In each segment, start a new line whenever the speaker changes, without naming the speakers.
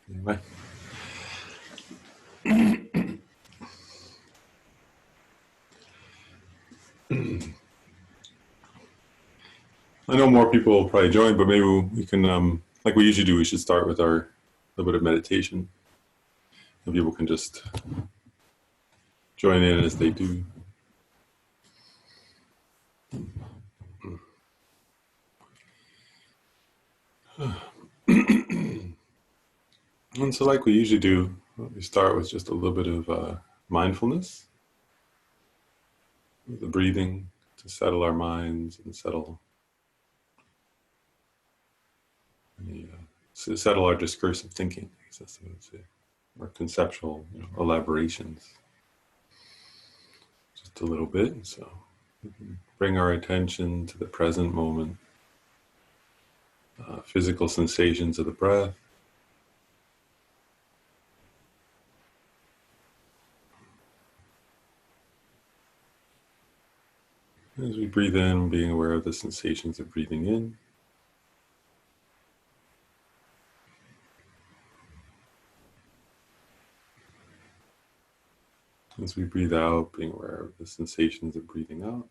Anyway, I know more people will probably join, but maybe we can, like we usually do, we should start with our little bit of meditation, and people can just join in as they do. And so, like we usually do, we start with just a little bit of mindfulness, the breathing, to settle our minds and settle our discursive thinking. I guess that's what I would say, or conceptual elaborations, just a little bit. So we can bring our attention to the present moment, physical sensations of the breath. As we breathe in, being aware of the sensations of breathing in. As we breathe out, being aware of the sensations of breathing out.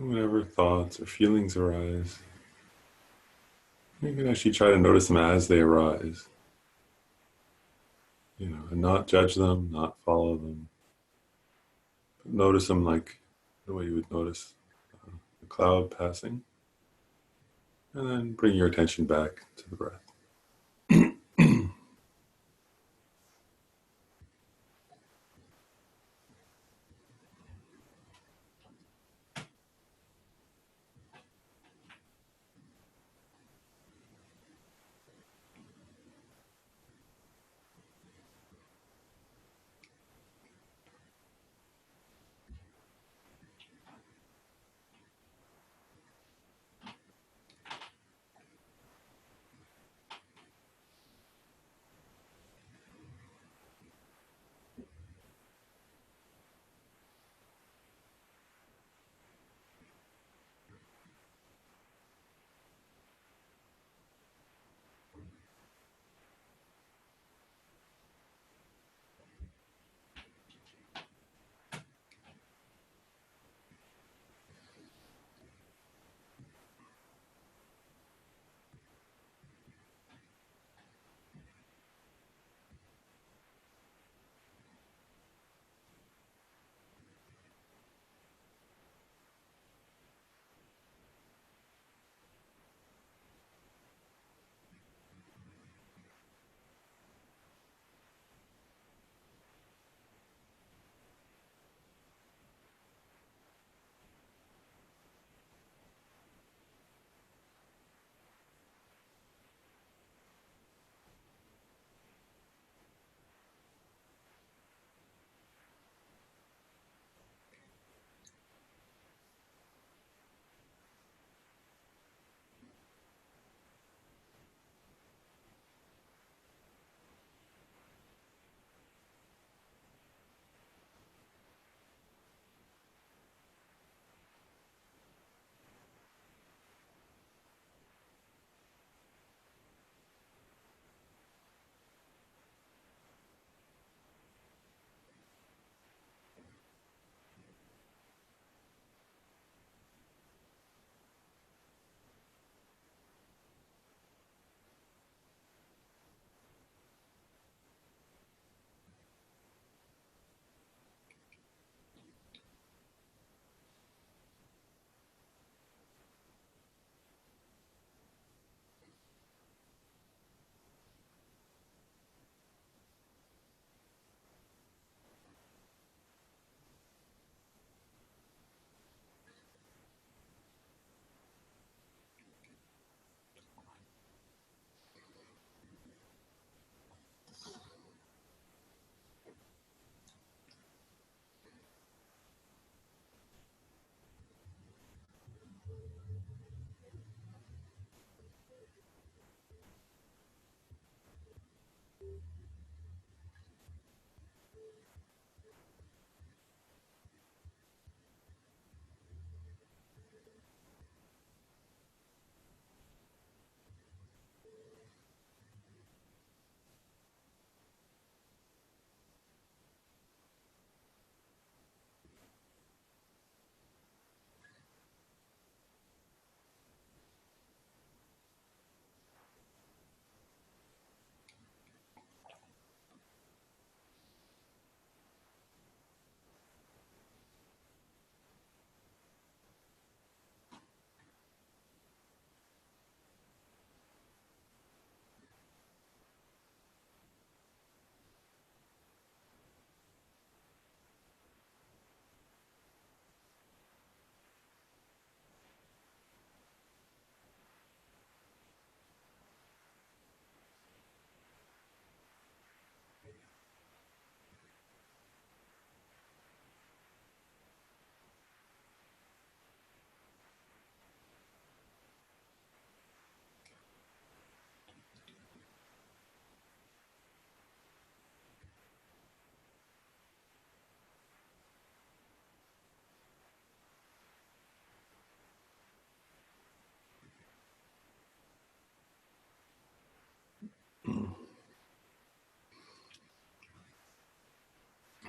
Whatever thoughts or feelings arise, you can actually try to notice them as they arise, and not judge them, not follow them. But notice them like the way you would notice a cloud passing, and then bring your attention back to the breath.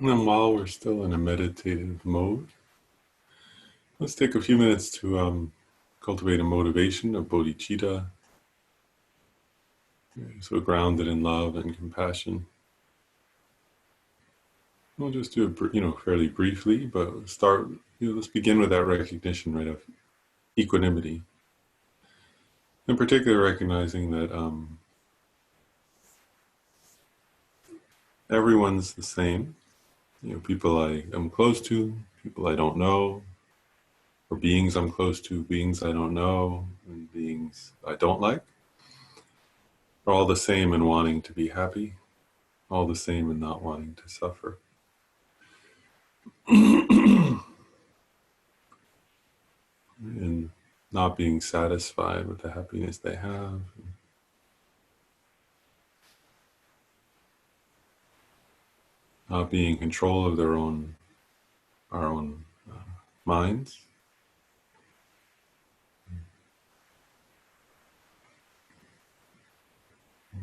And then while we're still in a meditative mode, let's take a few minutes to cultivate a motivation of bodhicitta, so grounded in love and compassion. We'll just do it, fairly briefly, but let's begin with that recognition, right, of equanimity. In particular, recognizing that everyone's the same. People I am close to, people I don't know, or beings I'm close to, beings I don't know, and beings I don't like, are all the same in wanting to be happy, all the same in not wanting to suffer. In not being satisfied with the happiness they have, not being in control of our own minds.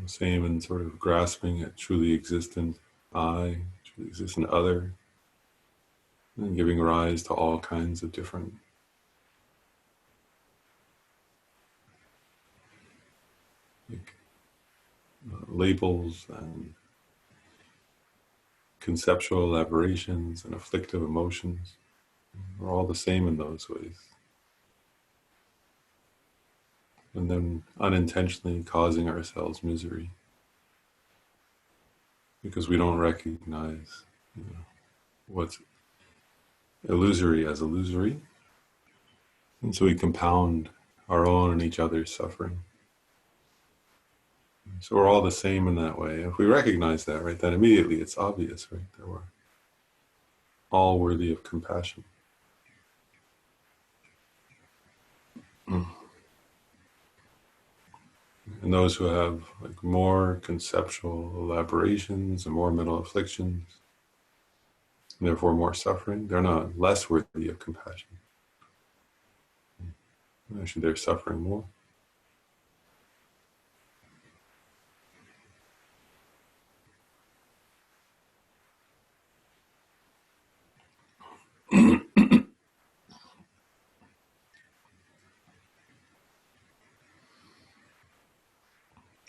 Same in sort of grasping at truly existent I, truly existent other, and giving rise to all kinds of different labels and conceptual elaborations and afflictive emotions. We're all the same in those ways. And then unintentionally causing ourselves misery because we don't recognize what's illusory as illusory. And so we compound our own and each other's suffering. So we're all the same in that way. If we recognize that, right, then immediately it's obvious, right, that we're all worthy of compassion. And those who have more conceptual elaborations and more mental afflictions, and therefore more suffering, they're not less worthy of compassion. Actually, they're suffering more.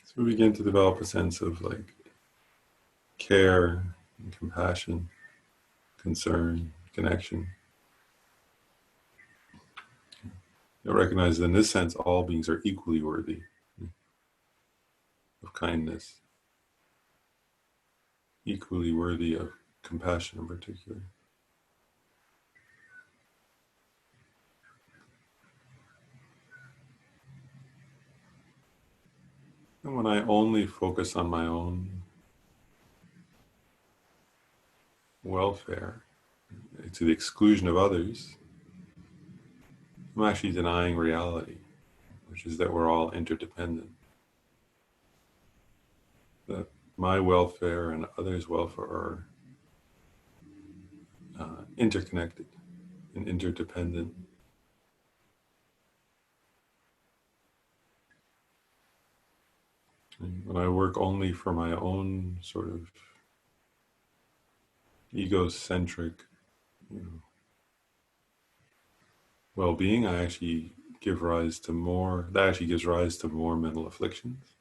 So we begin to develop a sense of care and compassion, concern, connection. You recognize that in this sense, all beings are equally worthy of kindness, equally worthy of compassion in particular. And when I only focus on my own welfare to the exclusion of others, I'm actually denying reality, which is that we're all interdependent. That my welfare and others' welfare are interconnected and interdependent. And when I work only for my own sort of egocentric, well-being, I actually give rise to more. That actually gives rise to more mental afflictions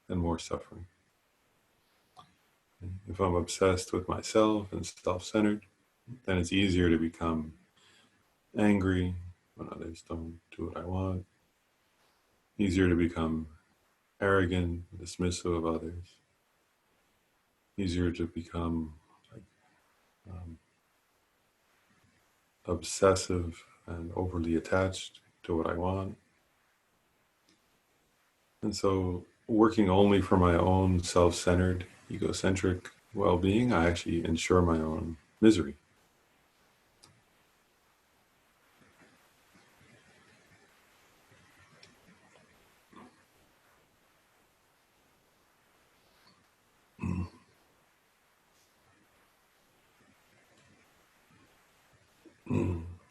and more suffering. If I'm obsessed with myself and self-centered, then it's easier to become angry when others don't do what I want. Easier to become arrogant, dismissive of others. Easier to become obsessive and overly attached to what I want. And so working only for my own self-centered, egocentric well-being, I actually ensure my own misery.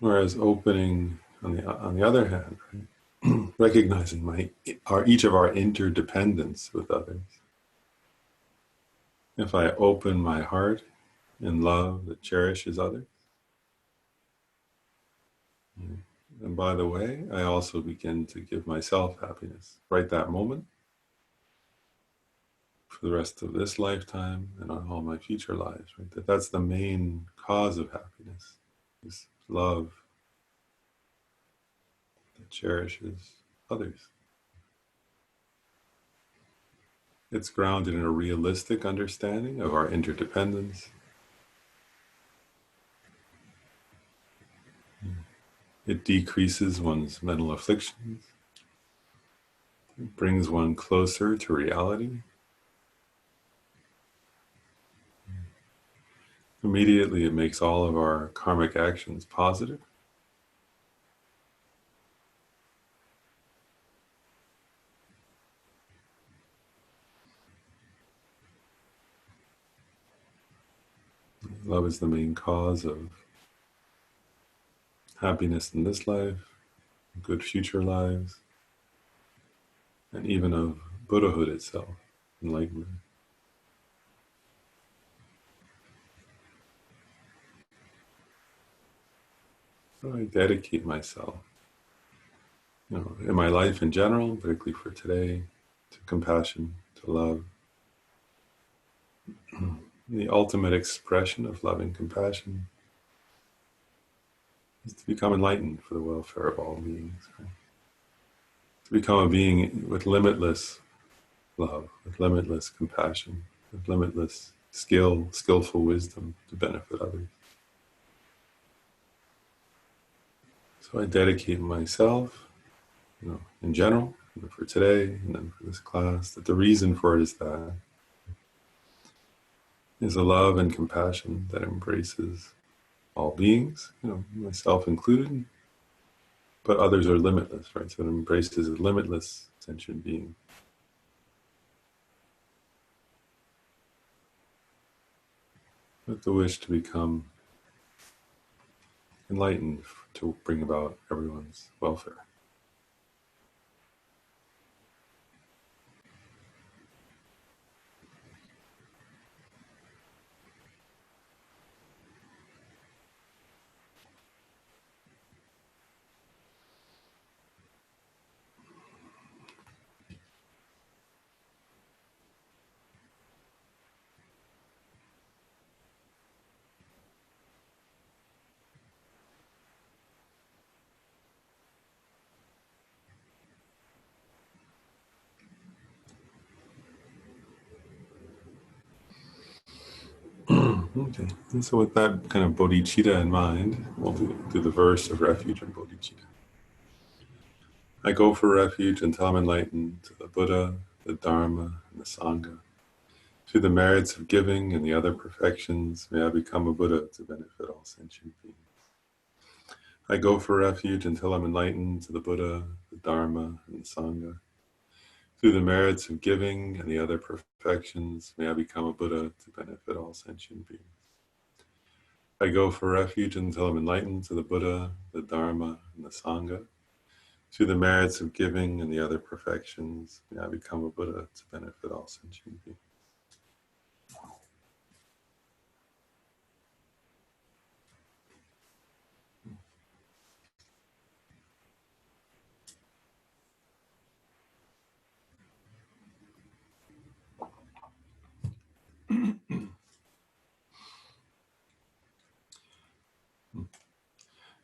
Whereas opening, on the other hand, right, recognizing each of our interdependence with others. If I open my heart in love that cherishes others. And by the way, I also begin to give myself happiness right that moment, for the rest of this lifetime and on all my future lives. Right? That's the main cause of happiness, is love that cherishes others. It's grounded in a realistic understanding of our interdependence. It decreases one's mental afflictions. It brings one closer to reality. Immediately, it makes all of our karmic actions positive. Love is the main cause of happiness in this life, good future lives, and even of Buddhahood itself, enlightenment. So I dedicate myself, in my life in general, particularly for today, to compassion, to love. The ultimate expression of loving compassion is to become enlightened for the welfare of all beings. Right? To become a being with limitless love, with limitless compassion, with limitless skillful wisdom to benefit others. So I dedicate myself, in general, for today, and then for this class, that the reason for it is a love and compassion that embraces all beings, myself included, but others are limitless, right? So it embraces a limitless sentient being. With the wish to become enlightened to bring about everyone's welfare. Okay, and so with that kind of bodhicitta in mind, we'll do the verse of refuge and bodhicitta. I go for refuge until I'm enlightened to the Buddha, the Dharma, and the Sangha. Through the merits of giving and the other perfections, may I become a Buddha to benefit all sentient beings. I go for refuge until I'm enlightened to the Buddha, the Dharma, and the Sangha. Through the merits of giving and the other perfections, may I become a Buddha to benefit all sentient beings. I go for refuge until I'm enlightened to the Buddha, the Dharma, and the Sangha. Through the merits of giving and the other perfections, may I become a Buddha to benefit all sentient beings.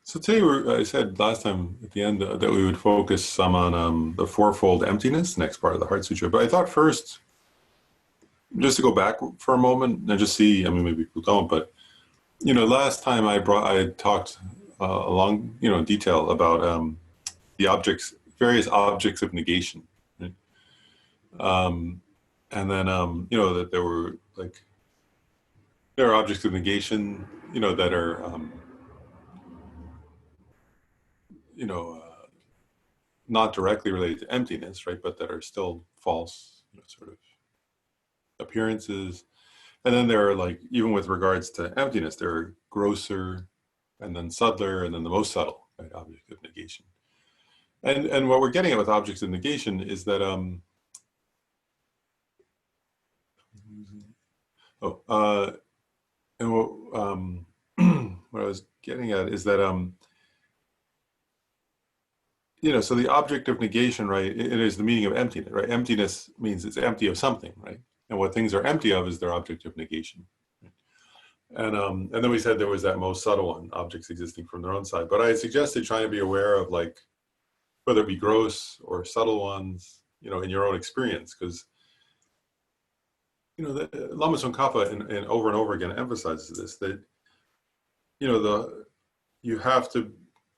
So today, I said last time at the end that we would focus some on the fourfold emptiness, next part of the Heart Sutra. But I thought first, just to go back for a moment and just see, maybe people don't, but, last time I talked along, detail about the various objects of negation. Right? And then, that there are objects of negation, that are, not directly related to emptiness, right? But that are still false, sort of appearances. And then there are even with regards to emptiness, there are grosser and then subtler and then the most subtle, right? Object of negation. And what we're getting at with objects of negation is that, And what, what I was getting at is that, so the object of negation, right, it is the meaning of emptiness, right? Emptiness means it's empty of something, right? And what things are empty of is their object of negation. And then we said there was that most subtle one, objects existing from their own side. But I suggested trying to be aware of, like, whether it be gross or subtle ones, in your own experience, because Lama Tsongkhapa and over again emphasizes this, that you have to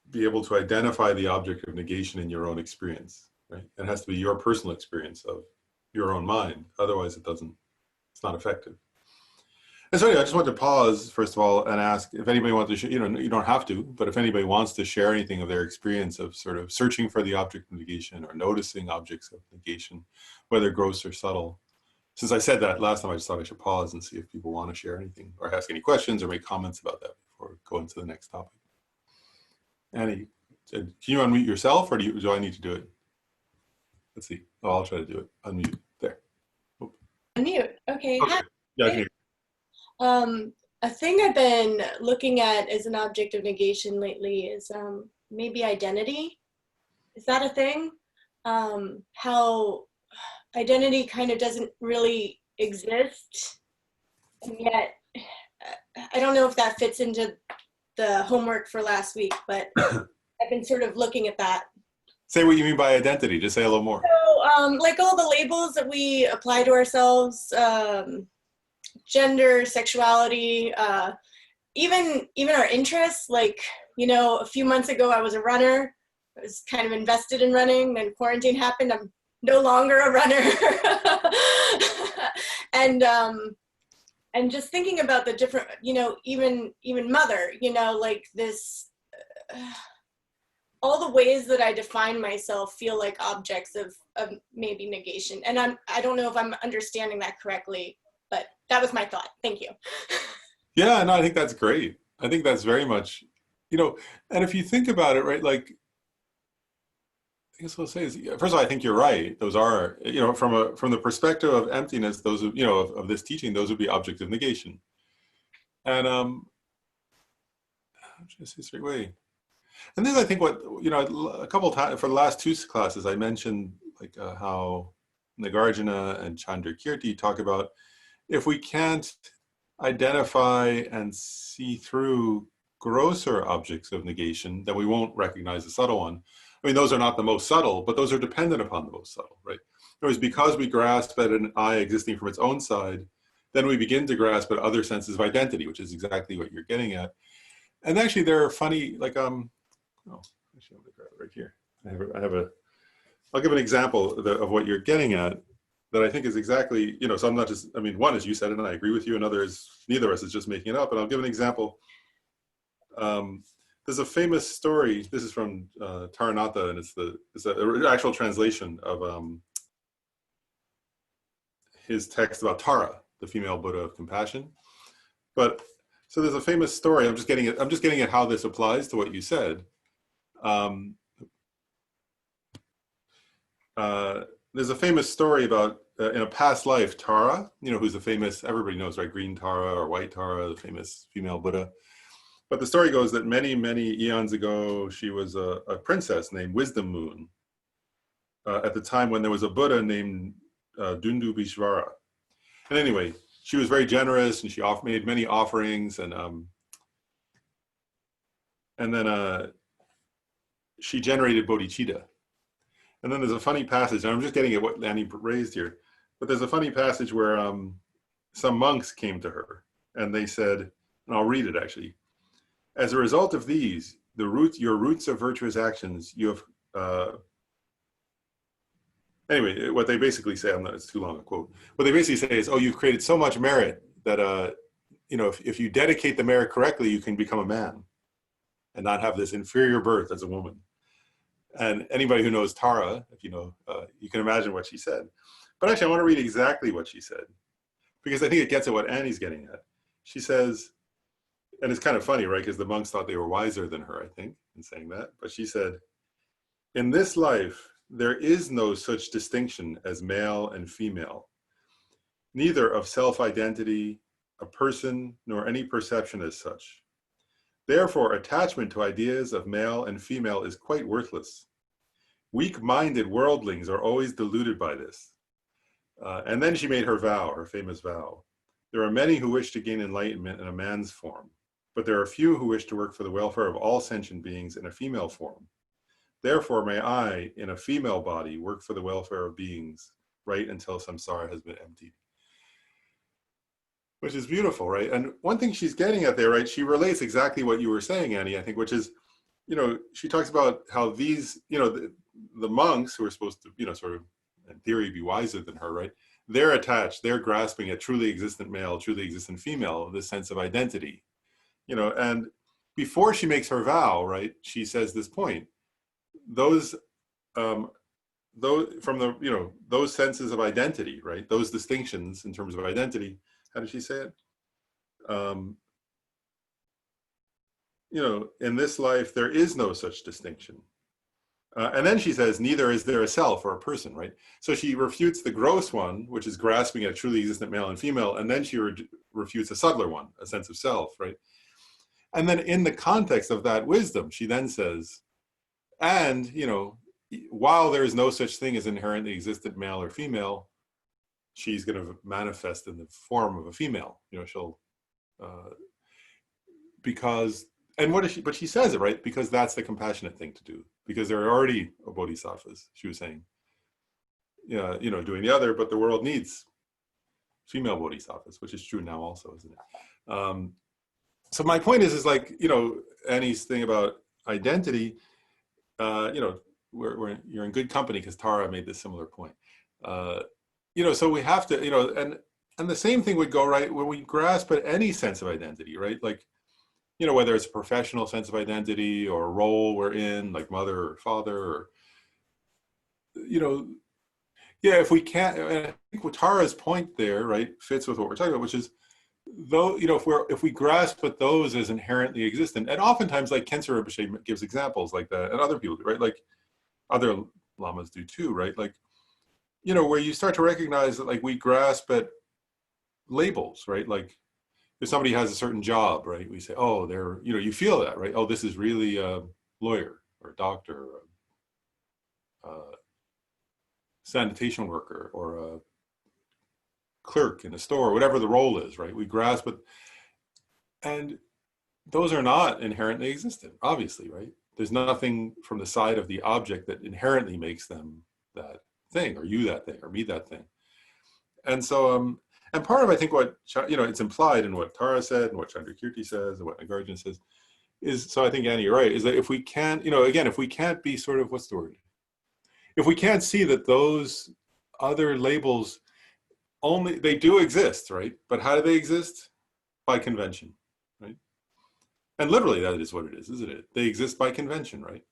be able to identify the object of negation in your own experience, right? It has to be your personal experience of your own mind. Otherwise, it's not effective. And so anyway, I just wanted to pause, first of all, and ask if anybody wants to share, you don't have to, but if anybody wants to share anything of their experience of sort of searching for the object of negation or noticing objects of negation, whether gross or subtle. Since I said that last time, I just thought I should pause and see if people want to share anything or ask any questions or make comments about that before we go into the next topic. Annie, can you unmute yourself, or do I need to do it? Let's see. Oh, I'll try to do it. Unmute. There.
Oh. Unmute. Okay. Hi.
Yeah, I can hear you.
A thing I've been looking at as an object of negation lately is maybe identity. Is that a thing? How identity kind of doesn't really exist, and yet I don't know if that fits into the homework for last week, but I've been sort of looking at that.
Say what you mean by identity. Just say a little more.
So, like all the labels that we apply to ourselves, gender, sexuality, even our interests. Like, a few months ago, I was a runner. I was kind of invested in running. Then quarantine happened. I'm no longer a runner. And just thinking about the different, even mother, like this, all the ways that I define myself feel like objects of maybe negation. And I don't know if I'm understanding that correctly, but that was my thought. Thank you.
Yeah, no, I think that's great. I think that's very much, and if you think about it, right, like, I guess what I'll say is, first of all, I think you're right. Those are, from the perspective of emptiness, those, of this teaching, those would be objects of negation. And I'm trying to say straight away. And this, I think, what, a couple of times for the last two classes, I mentioned like how Nagarjuna and Chandrakirti talk about, if we can't identify and see through grosser objects of negation, then we won't recognize the subtle one. I mean, those are not the most subtle, but those are dependent upon the most subtle, right? In other words, because we grasp at an I existing from its own side, then we begin to grasp at other senses of identity, which is exactly what you're getting at. And actually, there are funny, like, actually, I'm going to grab it right here. I'll give an example of what you're getting at that I think is exactly, so I'm not just, I mean, one is you said it and I agree with you, another is neither of us is just making it up, and I'll give an example. There's a famous story. This is from Taranatha, and it's an actual translation of his text about Tara, the female Buddha of compassion. But so there's a famous story. I'm just getting at how this applies to what you said. There's a famous story about in a past life, Tara, who's the famous, everybody knows, right? Green Tara or white Tara, the famous female Buddha. But the story goes that many, many eons ago, she was a princess named Wisdom Moon at the time when there was a Buddha named Dundubishvara. And anyway, she was very generous and she made many offerings, and then she generated bodhicitta. And then there's a funny passage, and I'm just getting at what Annie raised here, but there's a funny passage where some monks came to her and they said, and I'll read it actually, as a result of these, your roots of virtuous actions, you have, anyway, what they basically say, it's too long a quote. What they basically say is, oh, you've created so much merit that, if you dedicate the merit correctly, you can become a man and not have this inferior birth as a woman. And anybody who knows Tara, if you know, you can imagine what she said. But actually, I want to read exactly what she said, because I think it gets at what Annie's getting at. She says, and it's kind of funny, right? Because the monks thought they were wiser than her, I think, in saying that. But she said, in this life, there is no such distinction as male and female, neither of self-identity a person, nor any perception as such. Therefore, attachment to ideas of male and female is quite worthless. Weak-minded worldlings are always deluded by this. And then she made her vow, her famous vow. There are many who wish to gain enlightenment in a man's form, but there are few who wish to work for the welfare of all sentient beings in a female form. Therefore, may I, in a female body, work for the welfare of beings, right until samsara has been emptied. Which is beautiful, right? And one thing she's getting at there, right, she relates exactly what you were saying, Annie, I think, which is, she talks about how these, the monks who are supposed to, sort of, in theory, be wiser than her, right? They're attached, they're grasping a truly existent male, truly existent female, this sense of identity, and before she makes her vow, right, she says this point, those from the, those senses of identity, right, those distinctions in terms of identity, how did she say it? In this life, there is no such distinction. And then she says, neither is there a self or a person, right? So she refutes the gross one, which is grasping at a truly existent male and female, and then she refutes a subtler one, a sense of self, right? And then in the context of that wisdom, she then says, and, while there is no such thing as inherently existent male or female, she's going to manifest in the form of a female, she'll, because, and what is she, but she says it, right? Because that's the compassionate thing to do, because there are already bodhisattvas, she was saying, doing the other, but the world needs female bodhisattvas, which is true now also, isn't it? So my point is like, Annie's thing about identity, you're in good company because Tara made this similar point. So we have to, and the same thing would go, right, when we grasp at any sense of identity, right? Like, whether it's a professional sense of identity or a role we're in, like mother or father, or, if we can't, and I think what Tara's point there, right, fits with what we're talking about, which is, though, if we grasp at those as inherently existent, and oftentimes, like Khensa Rinpoche gives examples like that, and other people do, right? Like other lamas do too, right? Like, where you start to recognize that, like, we grasp at labels, right? Like, if somebody has a certain job, right, we say, oh, they're, you feel that, right? Oh, this is really a lawyer or a doctor or a sanitation worker or a clerk in a store, whatever the role is, right? We grasp it. And those are not inherently existent, obviously, right? There's nothing from the side of the object that inherently makes them that thing, or you that thing, or me that thing. And so, and part of, I think, what, it's implied in what Tara said and what Chandrakirti says and what Nagarjuna says is, so I think, Annie, you're right, is that if we can't, again, if we can't be sort of, what's the word? If we can't see that those other labels they do exist, right? But how do they exist? By convention, right? And literally that is what it is, isn't it? They exist by convention, right?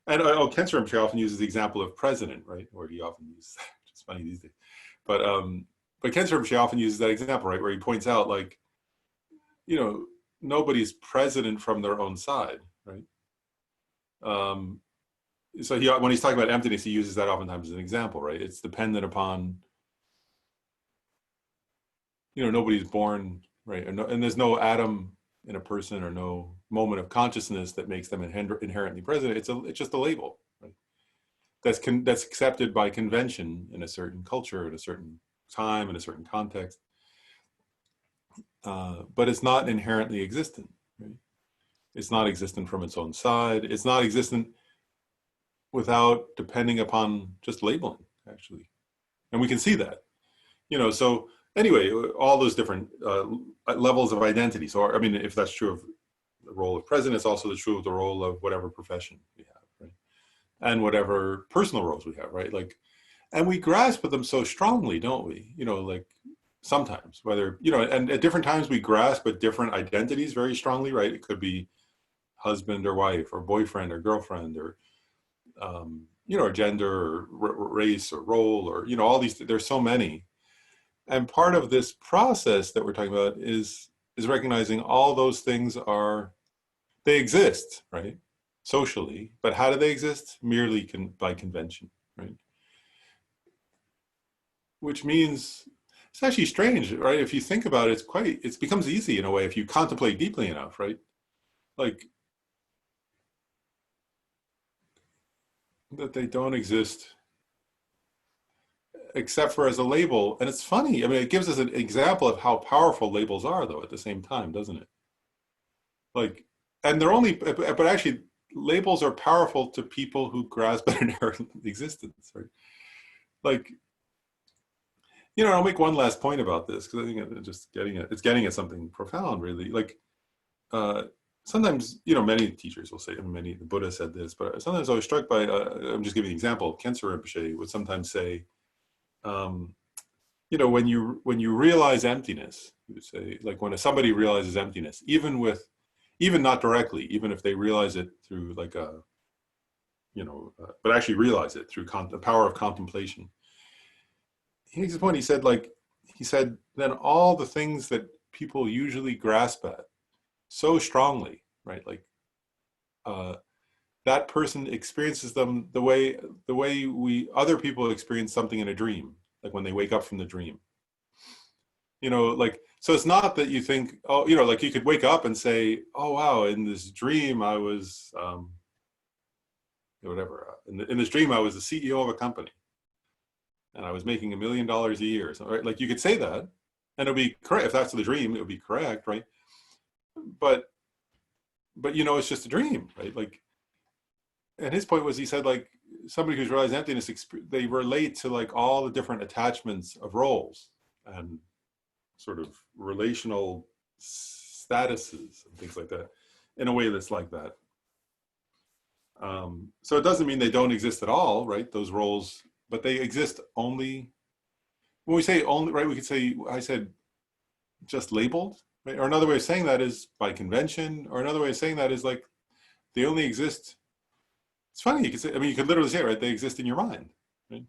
And Khensa Rinpoche often uses the example of president, right? Or he often uses that, which is funny these days. But Khensa Rinpoche often uses that example, right? Where he points out, like, nobody's president from their own side, right? So when he's talking about emptiness, he uses that oftentimes as an example, right? It's dependent upon, nobody's born, right? And there's no atom in a person or no moment of consciousness that makes them inherently present. It's just a label, right? That's accepted by convention in a certain culture, in a certain time, in a certain context. But it's not inherently existent, right? It's not existent from its own side. It's not existent without depending upon just labeling, actually. And we can see that, so anyway, all those different levels of identity. So, I mean, if that's true of the role of president, it's also true of the role of whatever profession we have, right? And whatever personal roles we have, right? Like, and we grasp at them so strongly, don't we? Like sometimes, whether, and at different times we grasp at different identities very strongly, right? It could be husband or wife or boyfriend or girlfriend or, or gender or race or role or, all these, there's so many. And part of this process that we're talking about is recognizing all those things they exist, right? Socially, but how do they exist? Merely by convention, right? Which means, it's actually strange, right? If you think about it, it becomes easy in a way if you contemplate deeply enough, right? Like that they don't exist except for as a label. And it's funny. I mean, it gives us an example of how powerful labels are, though, at the same time, doesn't it? Like, and they're only, but actually, labels are powerful to people who grasp their inherent existence, right? Like, I'll make one last point about this because I think it's getting at something profound, really. Like, uh, sometimes, many teachers will say, and the Buddha said this, but sometimes I was struck by, I'm just giving an example, Khyentse Rinpoche would sometimes say, um, when you realize emptiness, you would say, like when somebody realizes emptiness, even not directly, even if they realize it through like but actually realize it through the power of contemplation. He makes a point. He said, then all the things that people usually grasp at so strongly, right? Like that person experiences them the way other people experience something in a dream, like when they wake up from the dream. Like, so it's not that you think, oh, like you could wake up and say, oh, wow, in this dream, I was, whatever, in this dream, I was the CEO of a company and I was making $1 million a year. So, right? Like you could say that and it'll be correct. If that's the dream, it would be correct. Right. But it's just a dream, right? Like, and his point was, he said, like, somebody who's realized emptiness, they relate to like all the different attachments of roles and sort of relational statuses and things like that in a way that's like that. So it doesn't mean they don't exist at all, right? Those roles, but they exist only, when we say only, right, we could say, I said, just labeled, right? Or another way of saying that is by convention, or another way of saying that is like, they only exist. It's funny, you could say, you could literally say, right, they exist in your mind, right?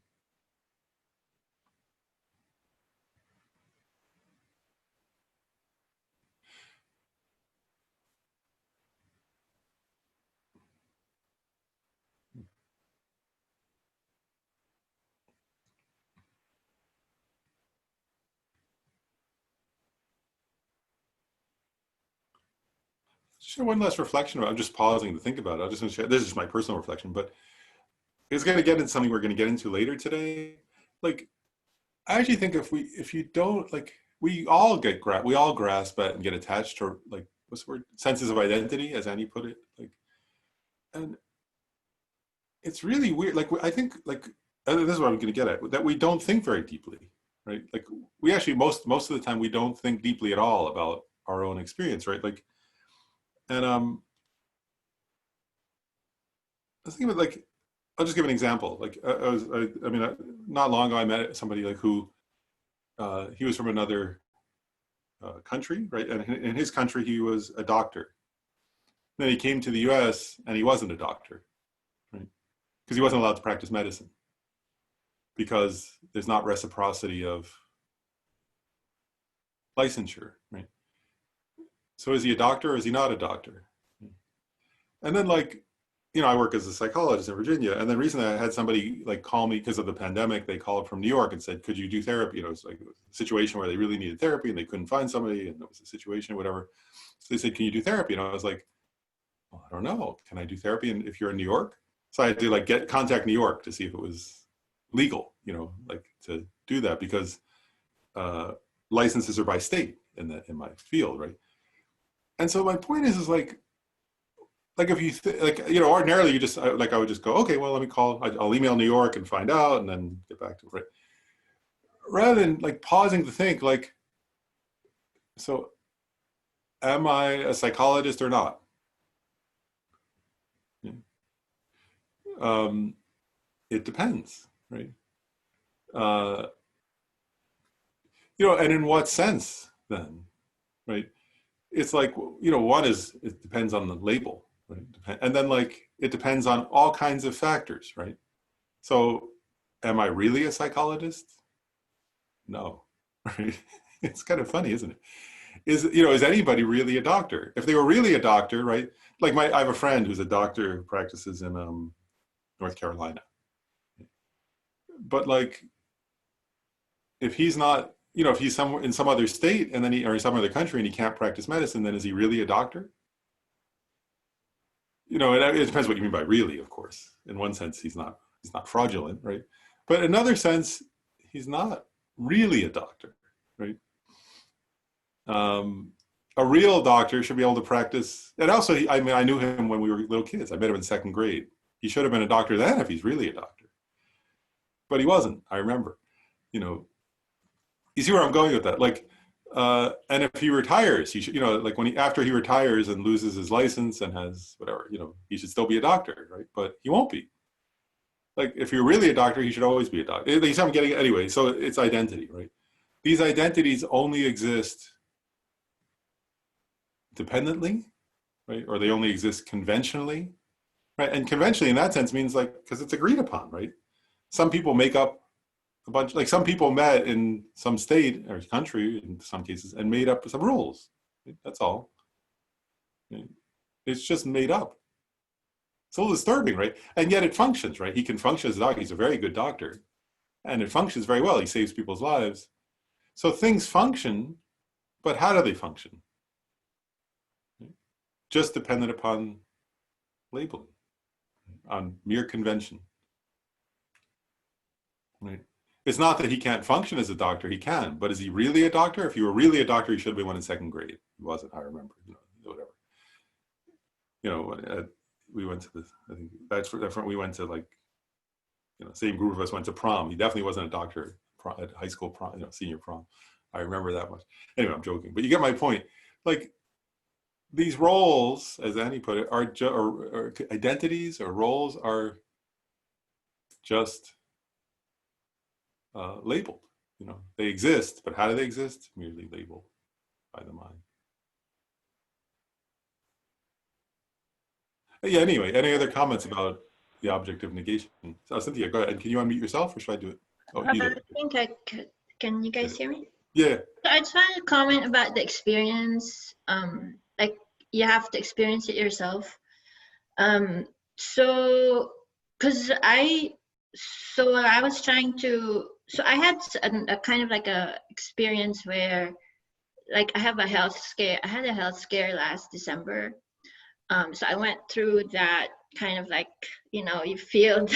Share one last reflection. I'm just pausing to think about it. I'm just going to share. This is my personal reflection, but it's going to get into something we're going to get into later today. Like, I actually think if you don't, like, we all grasp at and get attached to, like, what's the word? Senses of identity, as Annie put it. Like, and it's really weird. Like, I think, like, and this is what I'm going to get at, that we don't think very deeply, right? Like, we actually most of the time we don't think deeply at all about our own experience, right? Like, and I was thinking about, like, I'll just give an example. Like, not long ago I met somebody like who he was from another country, right? And in his country he was a doctor. Then he came to the U.S. and he wasn't a doctor, right? Because he wasn't allowed to practice medicine because there's not reciprocity of licensure, right? So is he a doctor or is he not a doctor? And then, like, I work as a psychologist in Virginia, and then recently I had somebody like call me because of the pandemic. They called from New York and said, "Could you do therapy?" It's like a situation where they really needed therapy and they couldn't find somebody, and it was a situation, whatever. So they said, "Can you do therapy?" And I was like, well, "I don't know. Can I do therapy?" And if you're in New York, so I had to like contact New York to see if it was legal, like to do that because licenses are by state in my field, right? And so my point is like if you ordinarily you just I would just go, okay, well, let me I'll email New York and find out and then get back to it, right? Rather than like pausing to think, like, so am I a psychologist or not? um it depends, right? uh and in what sense then, right? It's like, one is, it depends on the label, right? And then, like, it depends on all kinds of factors, right? So am I really a psychologist? No. Right? It's kind of funny, isn't it? Is anybody really a doctor? If they were really a doctor, right? Like, I have a friend who's a doctor who practices in North Carolina. But like, if he's not you know, if he's somewhere in some other state and then or in some other country and he can't practice medicine, then is he really a doctor? You know, it depends what you mean by really, of course. In one sense, he's not fraudulent, right? But in another sense, he's not really a doctor, right? Um, a real doctor should be able to practice. And also, I mean, I knew him when we were little kids. I met him in second grade. He should have been a doctor then if he's really a doctor. But he wasn't, I remember. You know, you see where I'm going with that? Like, and if he retires, he should, you know, like when after he retires and loses his license and has whatever, you know, he should still be a doctor, right? But he won't be. Like, if you're really a doctor, he should always be a doctor. At least I'm getting anyway. So it's identity, right? These identities only exist dependently, right? Or they only exist conventionally, right? And conventionally, in that sense, means like because it's agreed upon, right? Some people make up a bunch, like some people met in some state or country in some cases and made up some rules. That's all. It's just made up. It's a little disturbing, right? And yet it functions, right? He can function as a doctor. He's a very good doctor. And it functions very well. He saves people's lives. So things function, but how do they function? Just dependent upon labeling, on mere convention. Right? It's not that he can't function as a doctor. He can, but is he really a doctor? If he were really a doctor, he should have been one in second grade. He wasn't, I remember, you know, whatever. You know, we went to this, I think that's different. We went to like, you know, same group of us went to prom. He definitely wasn't a doctor at high school prom, you know, senior prom. I remember that much. Anyway, I'm joking, but you get my point. Like these roles, as Annie put it, or identities or roles are just labeled. You know, they exist, but how do they exist? Merely labeled by the mind. Yeah, anyway, any other comments about the object of negation? So, Cynthia, go ahead. And can you unmute yourself or should I do it? Oh,
I
either.
think I could. Can you guys hear me?
Yeah.
So I just wanted to comment about the experience. Like you have to experience it yourself. So, cause so I was trying to, so I had a kind of like a experience where, like I have a health scare. I had a health scare last December. So I went through that kind of like, you know, you feel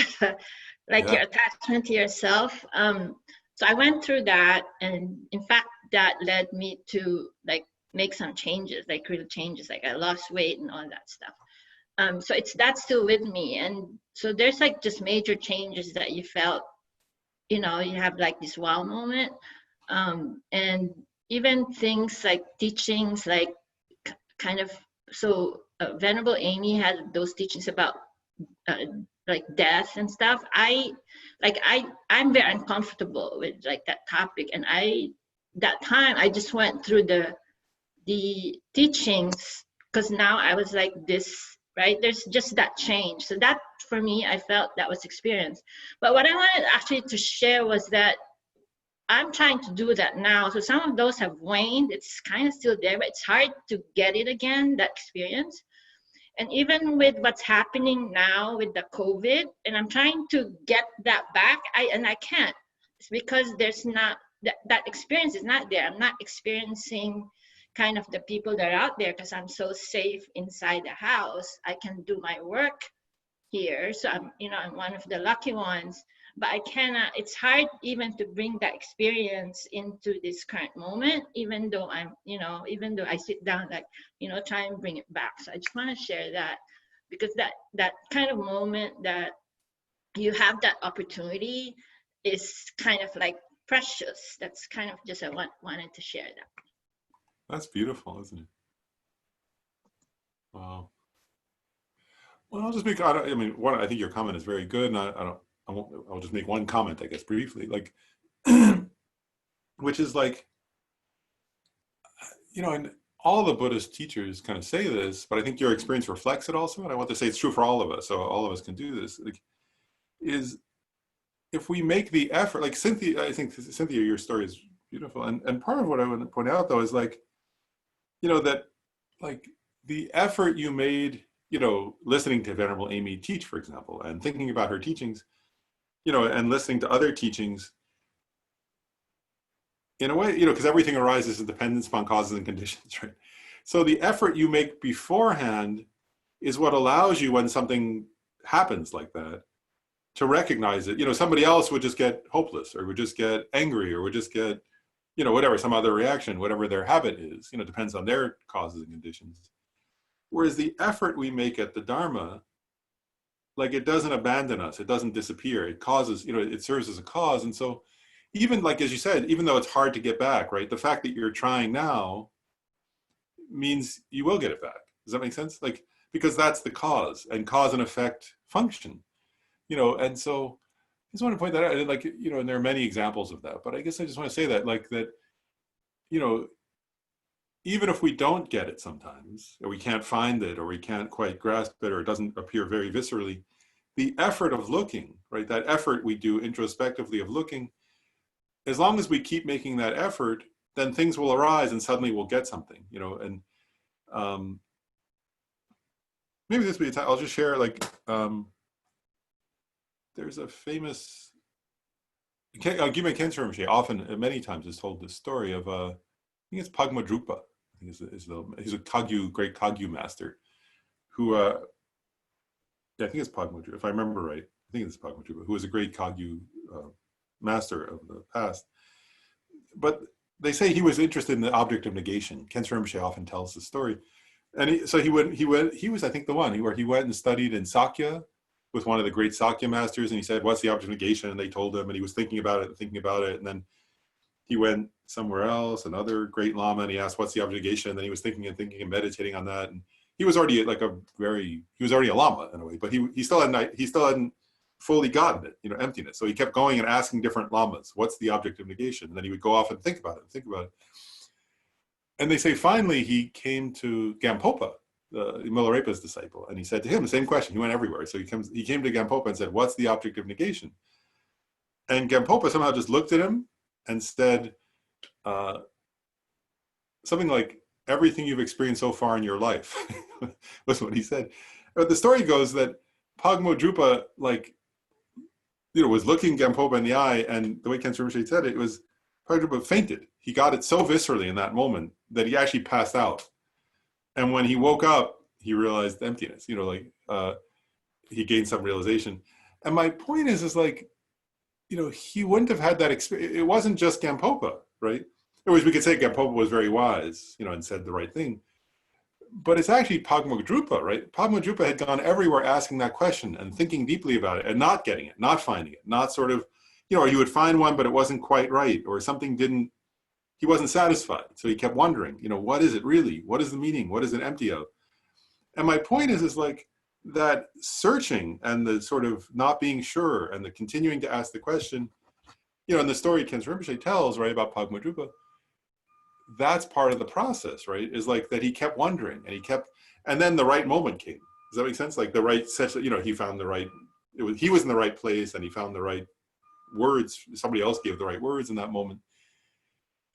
like your attachment to yourself. So I went through that, and in fact, that led me to like make some changes, like real changes. Like I lost weight and all that stuff. So that's still with me, and so there's like just major changes that you felt. You know, you have like this wow moment, and even things like teachings, like kind of so. Venerable Amy had those teachings about like death and stuff. I'm very uncomfortable with like that topic, and that time I just went through the teachings because now I was like this, right? There's just that change. So that for me, I felt that was experience. But what I wanted actually to share was that I'm trying to do that now. So some of those have waned. It's kind of still there, but it's hard to get it again, that experience. And even with what's happening now with the COVID, and I'm trying to get that back, I can't. It's because there's not, that experience is not there. I'm not experiencing kind of the people that are out there because I'm so safe inside the house. I can do my work here. So I'm one of the lucky ones, but I cannot, it's hard even to bring that experience into this current moment, even though even though I sit down, like, try and bring it back. So I just want to share that, because that kind of moment that you have that opportunity is kind of like precious. That's kind of just, I wanted to share that.
That's beautiful, isn't it? Wow. Well, I'll just make, I think your comment is very good, and I'll just make one comment, I guess, briefly, like, which is like, and all the Buddhist teachers kind of say this, but I think your experience reflects it also, and I want to say it's true for all of us, so all of us can do this, like, is if we make the effort, like Cynthia, I think, Cynthia, your story is beautiful, and part of what I want to point out, though, is like, that, like, the effort you made, listening to Venerable Amy teach, for example, and thinking about her teachings, and listening to other teachings, in a way, because everything arises in dependence upon causes and conditions, right? So the effort you make beforehand is what allows you, when something happens like that, to recognize it. Somebody else would just get hopeless, or would just get angry, or would just get, whatever, some other reaction, whatever their habit is, depends on their causes and conditions. Whereas the effort we make at the Dharma, like, it doesn't abandon us, it doesn't disappear, it causes, it serves as a cause. And so even, like, as you said, even though it's hard to get back, right, the fact that you're trying now means you will get it back. Does that make sense? Like, because that's the cause, and cause and effect function, and so I just want to point that out, like, and there are many examples of that, but I guess I just want to say that, like, that, even if we don't get it sometimes, or we can't find it, or we can't quite grasp it, or it doesn't appear very viscerally, the effort of looking, right, that effort we do introspectively of looking, as long as we keep making that effort, then things will arise and suddenly we'll get something, and maybe this will be a time, I'll just share, like, there's a famous, Gyume Khyentse Rinpoche often, many times, has told this story of, I think it's Pagma Drupa, I think he's a Kagyu, great Kagyu master, who, yeah, I think it's Pagma Drupa, if I remember right, I think it's Pagma Drupa, who was a great Kagyu master of the past. But they say he was interested in the object of negation. Khyentse Rinpoche often tells the story. And he was, I think, the one where he went and studied in Sakya with one of the great Sakya masters, and he said, what's the object of negation? And they told him, and he was thinking about it, and then he went somewhere else, another great Lama, and he asked, what's the object of negation? And then he was thinking and meditating on that. And he was already he was already a Lama in a way, but he still hadn't fully gotten it, emptiness. So he kept going and asking different Lamas, what's the object of negation? And then he would go off and think about it. And they say finally he came to Gampopa, Milarepa's disciple, and he said to him the same question. He went everywhere. So he came to Gampopa and said, what's the object of negation? And Gampopa somehow just looked at him and said something like, everything you've experienced so far in your life, was what he said. But the story goes that Pagmo Drupa, like, was looking Gampopa in the eye, and the way Khyentse Rinpoche said it was, Pagmo Drupa fainted. He got it so viscerally in that moment that he actually passed out. And when he woke up, he realized emptiness, he gained some realization. And my point is like, he wouldn't have had that experience. It wasn't just Gampopa, right? We could say Gampopa was very wise, and said the right thing. But it's actually Pagmo Drupa, right? Pagmo Drupa had gone everywhere asking that question and thinking deeply about it and not getting it, not finding it, not sort of, or he would find one, but it wasn't quite right, or something he wasn't satisfied. So he kept wondering, what is it really? What is the meaning? What is it empty of? And my point is like that searching and the sort of not being sure and the continuing to ask the question, in the story Khyentse Rinpoche tells, right, about Pagmo Drupa, that's part of the process, right? Is like that he kept wondering and then the right moment came. Does that make sense? Like the right sense, he found he was in the right place and he found the right words. Somebody else gave the right words in that moment.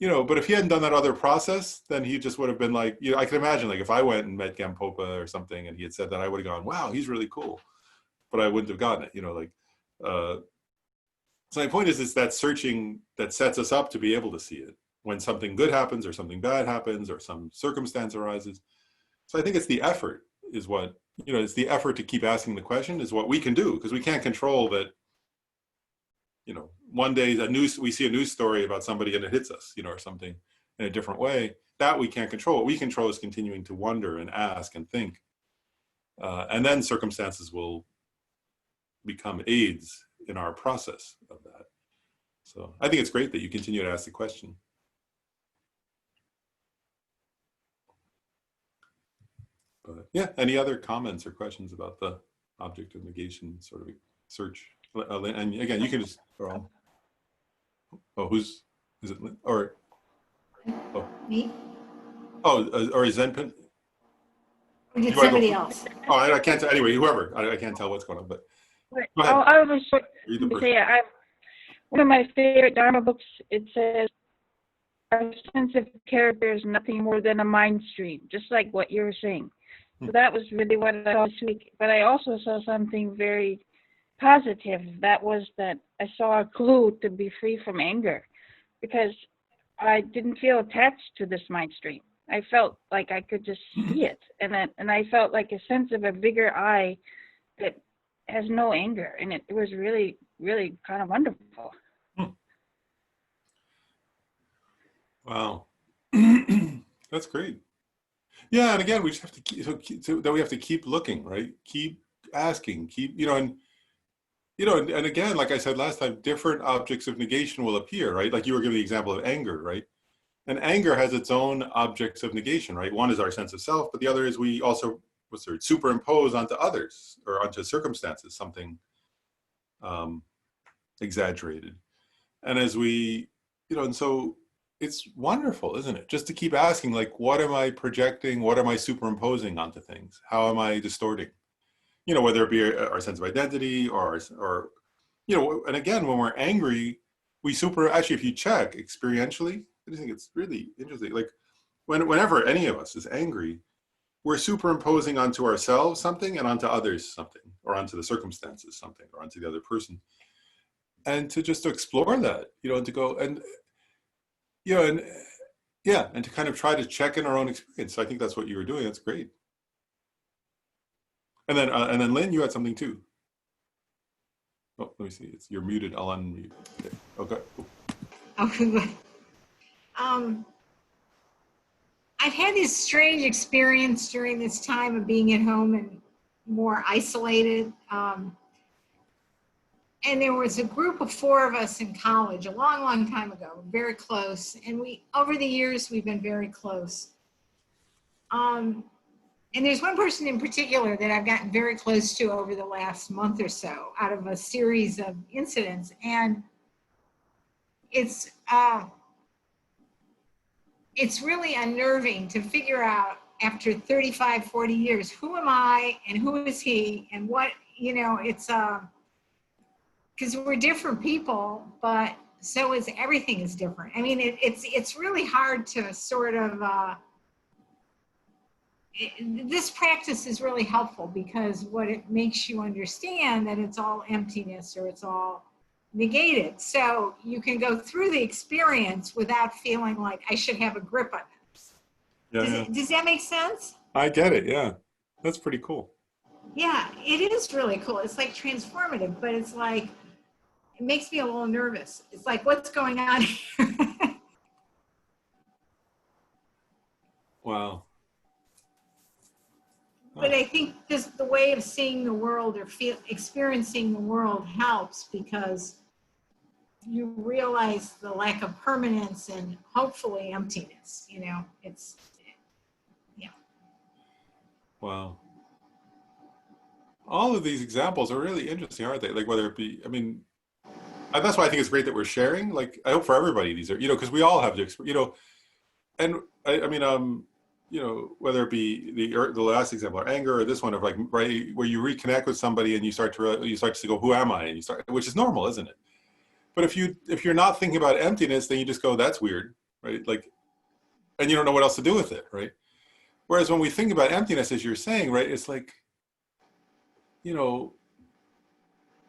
But if he hadn't done that other process, then he just would have been like, I can imagine, like, if I went and met Gampopa or something and he had said that, I would have gone, wow, he's really cool. But I wouldn't have gotten it, so my point is, it's that searching that sets us up to be able to see it when something good happens or something bad happens or some circumstance arises. So I think it's the effort is what, it's the effort to keep asking the question is what we can do, because we can't control that. One day we see a news story about somebody and it hits us, or something in a different way. That we can't control. What we control is continuing to wonder and ask and think. And then circumstances will become aids in our process of that. So I think it's great that you continue to ask the question. But yeah, any other comments or questions about the object of negation sort of search? And again, you can just, is it, or,
Me?
or is Zenpin?
It's somebody else.
Oh, I can't tell, anyway, whoever, I can't tell what's going on, but go ahead.
I was going to say, one of my favorite Dharma books, it says, our sense of character is nothing more than a mind stream, just like what you were saying. So that was really what I saw this week. But I also saw something very positive. That was that I saw a clue to be free from anger. Because I didn't feel attached to this mind stream. I felt like I could just see it, and I felt like a sense of a bigger I that has no anger, and it was really, really kind of wonderful.
Wow. That's great. Yeah, and again, we just have to that we have to keep looking, right? Keep asking, keep, and and again, like I said last time, different objects of negation will appear, right? Like you were giving the example of anger, right? And anger has its own objects of negation, right? One is our sense of self, but the other is we also superimpose onto others or onto circumstances something exaggerated. And as we, and so it's wonderful, isn't it? Just to keep asking, like, what am I projecting? What am I superimposing onto things? How am I distorting? Whether it be our sense of identity or, and again, when we're angry, actually, if you check experientially, I think it's really interesting. Like whenever any of us is angry, we're superimposing onto ourselves something and onto others something, or onto the circumstances something, or onto the other person. And to just explore that, and to go and, and to kind of try to check in our own experience. So I think that's what you were doing. That's great. And then Lynn, you had something too. Oh, let me see. You're muted. I'll unmute. Okay.
Okay. I've had this strange experience during this time of being at home and more isolated. And there was a group of 4 of us in college a long, long time ago, very close. And over the years, we've been very close. And there's one person in particular that I've gotten very close to over the last month or so out of a series of incidents. And it's really unnerving to figure out after 35, 40 years, who am I and who is he and what, it's, because we're different people, but so is everything is different. I mean, it's really hard to sort of, this practice is really helpful because what it makes you understand that it's all emptiness or it's all negated. So you can go through the experience without feeling like I should have a grip on this.
Yeah,
Does that make sense?
I get it. Yeah. That's pretty cool.
Yeah, it is really cool. It's like transformative, but it's like, it makes me a little nervous. It's like, what's going on here?
Wow.
But I think just the way of seeing the world or experiencing the world helps because you realize the lack of permanence and hopefully emptiness, it's, yeah.
Wow. All of these examples are really interesting, aren't they? Like whether it be, and that's why I think it's great that we're sharing. Like I hope for everybody these are, because we all have to, and whether it be the last example or anger or this one of like, right, where you reconnect with somebody and you start to go, who am I? And which is normal, isn't it? But if you're not thinking about emptiness, then you just go, that's weird, right? Like, and you don't know what else to do with it, right? Whereas when we think about emptiness, as you're saying, right, it's like,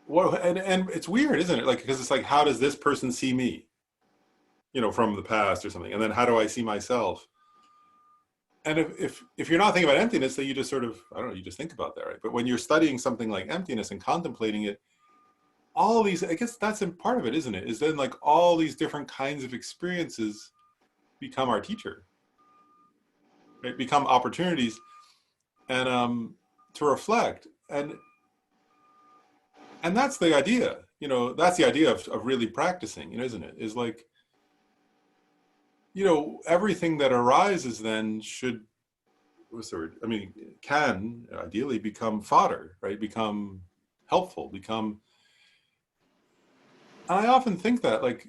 what, and it's weird, isn't it? Like, because it's like, how does this person see me, from the past or something? And then how do I see myself? And if you're not thinking about emptiness, then you just sort of, I don't know, you just think about that, right? But when you're studying something like emptiness and contemplating it, all these, I guess that's in part of it, isn't it? Is then like all these different kinds of experiences become our teacher, right? Become opportunities and to reflect. And that's the idea, that's the idea of really practicing, isn't it? Is like, everything that arises then should, what's the word? Can ideally become fodder, right? Become helpful, become, and I often think that, like,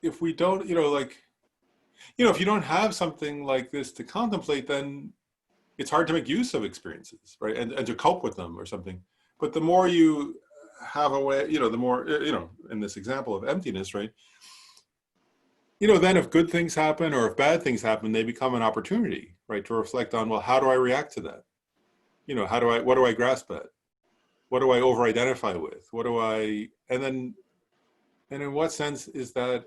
if we don't, like, if you don't have something like this to contemplate, then it's hard to make use of experiences, right? And to cope with them or something. But the more you have a way, the more, in this example of emptiness, right? Then if good things happen or if bad things happen, they become an opportunity, right? To reflect on, well, how do I react to that? What do I grasp at? What do I over-identify with? And in what sense is that,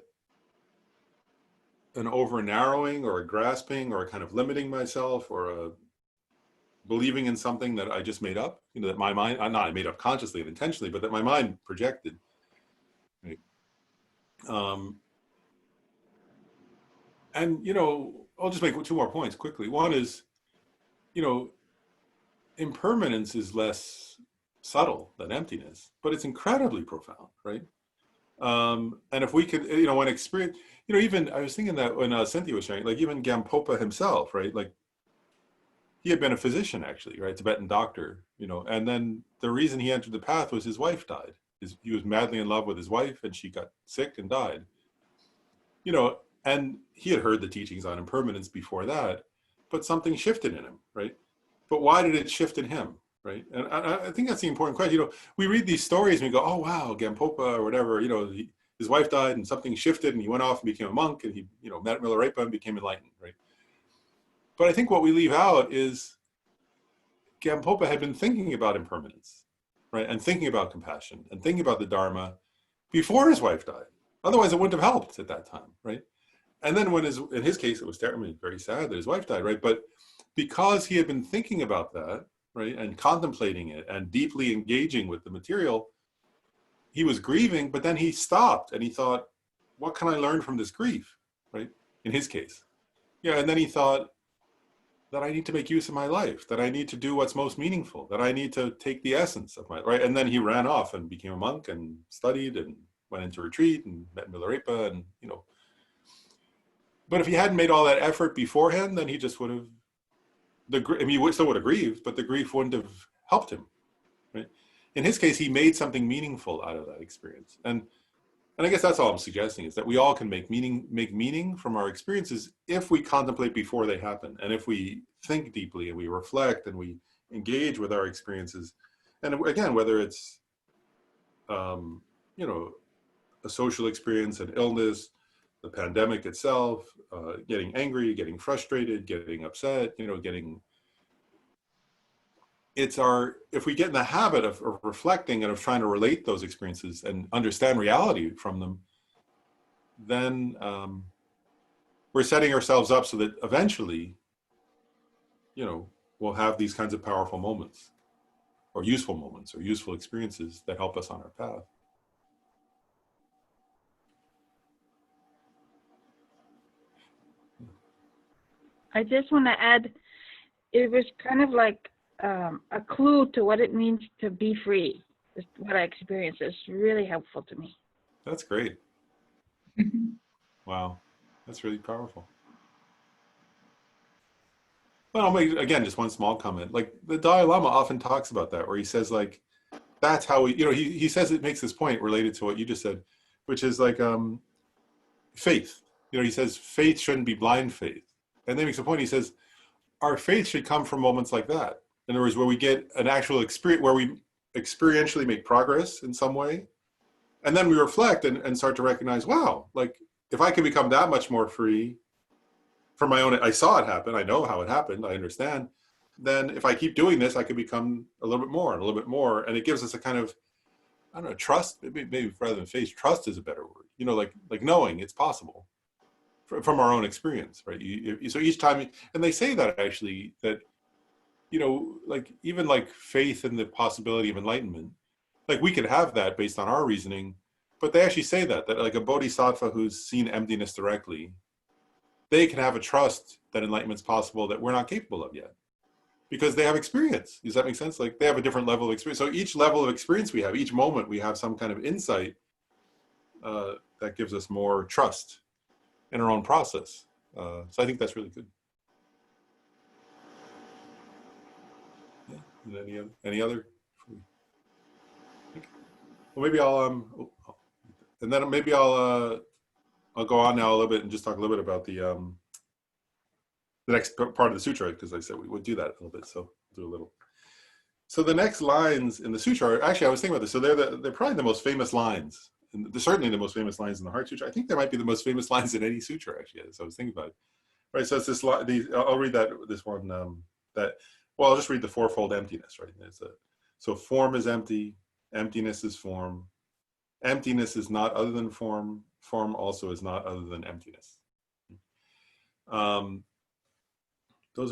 an over narrowing or a grasping or a kind of limiting myself or a believing in something that I just made up, you know, that my mind, not I made up consciously and intentionally, but that my mind projected. Right? And, you know, I'll just make two more points quickly. One is, you know, impermanence is less subtle than emptiness, but it's incredibly profound, right? And if we could, you know, when experience, you know, even I was thinking that when Cynthia was sharing, like even Gampopa himself, right? Like he had been a physician actually, right? Tibetan doctor, you know, and then the reason he entered the path was his wife died. He was madly in love with his wife and she got sick and died. You know, and he had heard the teachings on impermanence before that, but something shifted in him, right? But why did it shift in him, right? And I think that's the important question. You know, we read these stories and we go, oh, wow, Gampopa or whatever, you know, his wife died and something shifted and he went off and became a monk and he, you know, met Milarepa and became enlightened, right? But I think what we leave out is Gampopa had been thinking about impermanence, right? And thinking about compassion and thinking about the Dharma before his wife died. Otherwise, it wouldn't have helped at that time, right? And then when in his case, it was terribly, very sad that his wife died, right? But because he had been thinking about that, right, and contemplating it and deeply engaging with the material, he was grieving, but then he stopped and he thought, what can I learn from this grief, right? In his case. Yeah, and then he thought that I need to make use of my life, that I need to do what's most meaningful, that I need to take the essence of my, right? And then he ran off and became a monk and studied and went into retreat and met Milarepa and, you know. But if he hadn't made all that effort beforehand, then he just would have, I mean, he still would have grieved, but the grief wouldn't have helped him, right? In his case, he made something meaningful out of that experience. And I guess that's all I'm suggesting is that we all can make meaning from our experiences if we contemplate before they happen. And if we think deeply and we reflect and we engage with our experiences. And again, whether it's, you know, a social experience, an illness, the pandemic itself, getting angry, getting frustrated, getting upset, you know, if we get in the habit of reflecting and of trying to relate those experiences and understand reality from them, then we're setting ourselves up so that eventually, you know, we'll have these kinds of powerful moments or useful experiences that help us on our path.
I just want to add, it was kind of like a clue to what it means to be free. Is what I experienced. It's really helpful to me.
That's great. Wow, that's really powerful. Well, I'll make, again, just one small comment. Like the Dalai Lama often talks about that, where he says like, that's how we, you know, he says it makes this point related to what you just said, which is like faith. You know, he says faith shouldn't be blind faith. And then he makes a point, he says, our faith should come from moments like that. In other words, where we get an actual experience, where we experientially make progress in some way. And then we reflect and start to recognize, wow, like if I can become that much more free from my own, I saw it happen, I know how it happened, I understand. Then if I keep doing this, I could become a little bit more and a little bit more. And it gives us a kind of, I don't know, trust, maybe rather than faith, trust is a better word. You know, like knowing it's possible from our own experience, right? So each time, and they say that actually, that, you know, like even like faith in the possibility of enlightenment, like we could have that based on our reasoning, but they actually say that like a bodhisattva who's seen emptiness directly, they can have a trust that enlightenment's possible that we're not capable of yet, because they have experience. Does that make sense? Like they have a different level of experience. So each level of experience we have, each moment we have some kind of insight that gives us more trust in our own process. So I think that's really good. Yeah. Any other? Well, maybe I'll and then maybe I'll go on now a little bit and just talk a little bit about the next part of the sutra, because I said we would do that a little bit. So do a little. So the next lines in the sutra are, actually, I was thinking about this. So they're probably the most famous lines. And they're certainly the most famous lines in the Heart Sutra. I think they might be the most famous lines in any sutra, actually, as I was thinking about it. Right, so it's this, I'll read this one, well, I'll just read the fourfold emptiness, right? So form is empty, emptiness is form. Emptiness is not other than form, form also is not other than emptiness. Those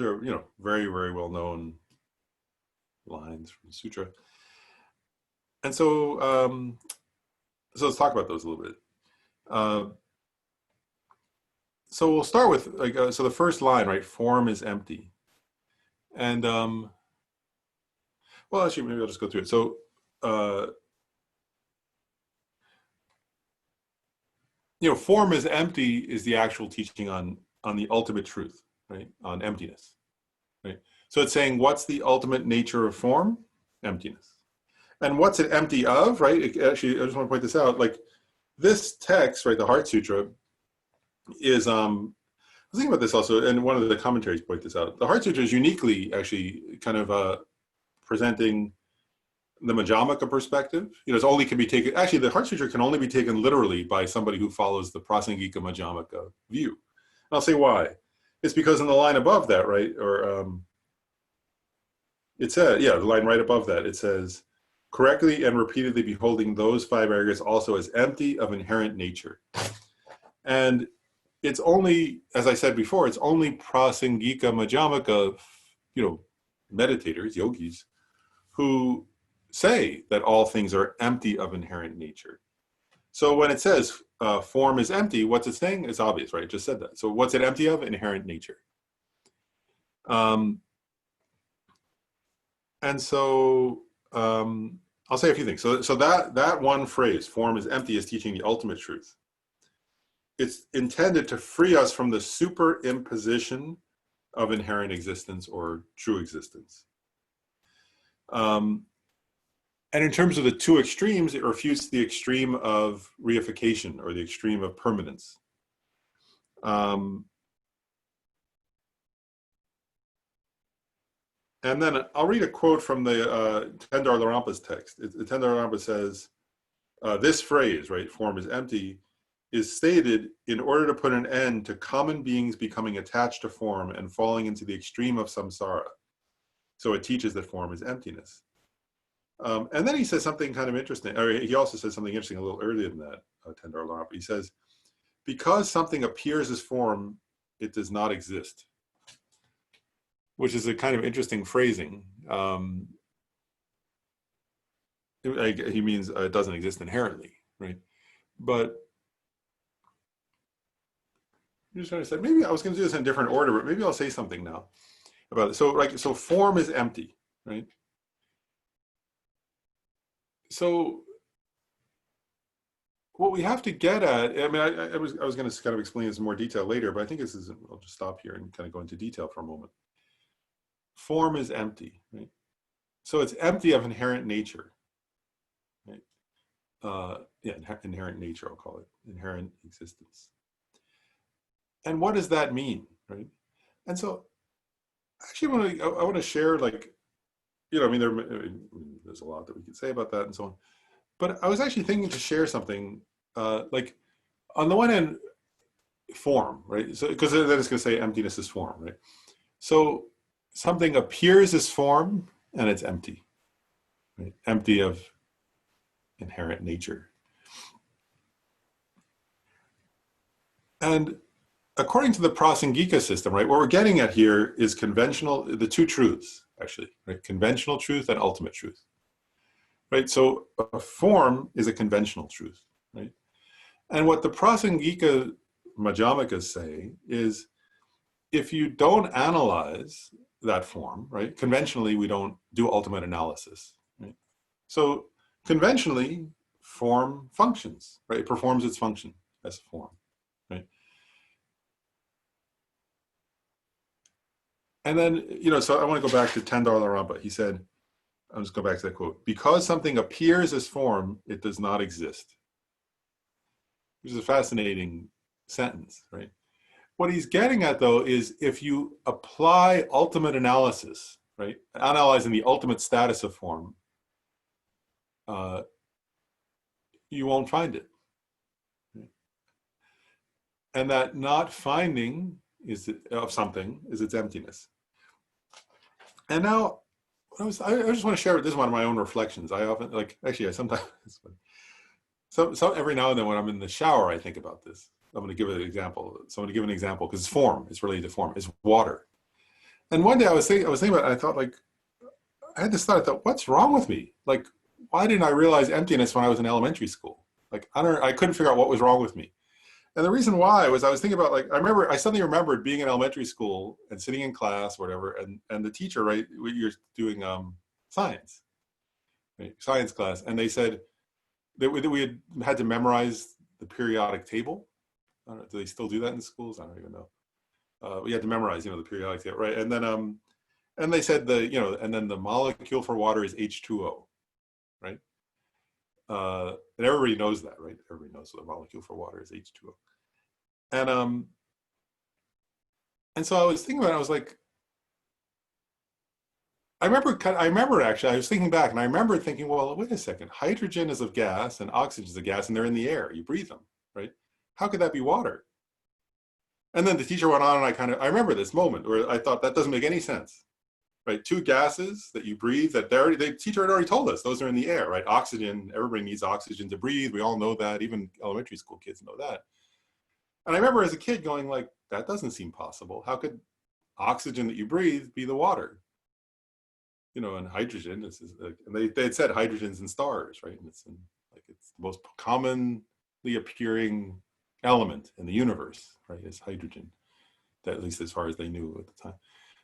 are, very, very well known lines from the Sutra. And so, so let's talk about those a little bit. So we'll start with, so the first line, right? Form is empty. And, well, actually, maybe I'll just go through it. So, form is empty is the actual teaching on the ultimate truth, right? On emptiness, right? So it's saying, what's the ultimate nature of form? Emptiness. And what's it empty of, right? Actually, I just want to point this out. Like this text, right, the Heart Sutra, is, I was thinking about this also, and one of the commentaries point this out. The Heart Sutra is uniquely actually kind of presenting the Majjhimaka perspective. It's only can be taken, actually the Heart Sutra can only be taken literally by somebody who follows the Prasangika Majjhimaka view. And I'll say why. It's because in the line above that, right, or it says, the line right above that, it says, correctly and repeatedly beholding those 5 areas also as empty of inherent nature. And it's only, as I said before, it's only Prasangika Majjhimaka, meditators, yogis, who say that all things are empty of inherent nature. So when it says form is empty, what's it saying? It's obvious, right? It just said that. So what's it empty of? Inherent nature. And so I'll say a few things. So that one phrase, form is empty, is teaching the ultimate truth. It's intended to free us from the superimposition of inherent existence or true existence. And in terms of the 2 extremes, it refutes the extreme of reification or the extreme of permanence. And then I'll read a quote from the Tendar Larampa's text. Tendar Larampa says, this phrase, right, form is empty, is stated in order to put an end to common beings becoming attached to form and falling into the extreme of samsara. So it teaches that form is emptiness. And then he says something kind of interesting, or he also says something interesting a little earlier than that, Tendar Larampa. He says, because something appears as form, it does not exist. Which is a kind of interesting phrasing. He means it doesn't exist inherently, right? But I'm just trying to say, maybe I was going to do this in a different order, but maybe I'll say something now about it. So form is empty, right? So what we have to get at, I mean, I was going to kind of explain this in more detail later, but I think I'll just stop here and kind of go into detail for a moment. Form is empty, right? So it's empty of inherent nature, right? Inherent nature, I'll call it, inherent existence. And what does that mean, right? And so, actually, I want to share, like, I mean, there's a lot that we could say about that and so on. But I was actually thinking to share something, like, on the one hand, form, right? So, because then it's going to say emptiness is form, right? So something appears as form and it's empty, right? Empty of inherent nature. And according to the Prasangika system, right, what we're getting at here is conventional, the 2 truths, actually, right? Conventional truth and ultimate truth, right? So a form is a conventional truth, right? And what the Prasangika Majjhimakas say is, if you don't analyze that form, right? Conventionally, we don't do ultimate analysis, right? So conventionally, form functions, right? It performs its function as a form, right? And then, so I want to go back to Tendar Larampa. He said, I'll just go back to that quote, because something appears as form, it does not exist. Which is a fascinating sentence, right? What he's getting at, though, is if you apply ultimate analysis, right, analyzing the ultimate status of form, you won't find it. Right? And that not finding of something is its emptiness. And now, I just want to share, this is one of my own reflections. I often, like, actually, I sometimes, so every now and then when I'm in the shower, I think about this. I'm going to give an example. So I'm going to give an example because it's form. It's related to form. It's water. And one day I was thinking about it. I thought, like, I had this thought. I thought, what's wrong with me? Like, why didn't I realize emptiness when I was in elementary school? Like, I couldn't figure out what was wrong with me. And the reason why was I was thinking about, like, I suddenly remembered being in elementary school and sitting in class or whatever, and the teacher, right, you're doing science, right, science class, and they said that we had to memorize the periodic table. I don't know, do they still do that in schools? I don't even know. We had to memorize, the periodic table, right? And then, and they said and then the molecule for water is H2O, right? And everybody knows that, right? Everybody knows the molecule for water is H2O. And so I was thinking about it, I was like, I remember actually, I was thinking back and I remember thinking, well, wait a second, hydrogen is of gas and oxygen is a gas and they're in the air, you breathe them, right? How could that be water? And then the teacher went on and I remember this moment where I thought that doesn't make any sense, right? Two gases that you breathe that the teacher had already told us, those are in the air, right? Oxygen, everybody needs oxygen to breathe. We all know that, even elementary school kids know that. And I remember as a kid going like, that doesn't seem possible. How could oxygen that you breathe be the water? And hydrogen is like, and they had said hydrogen's in stars, right? And it's the most commonly appearing element in the universe, right? Is hydrogen, at least as far as they knew at the time,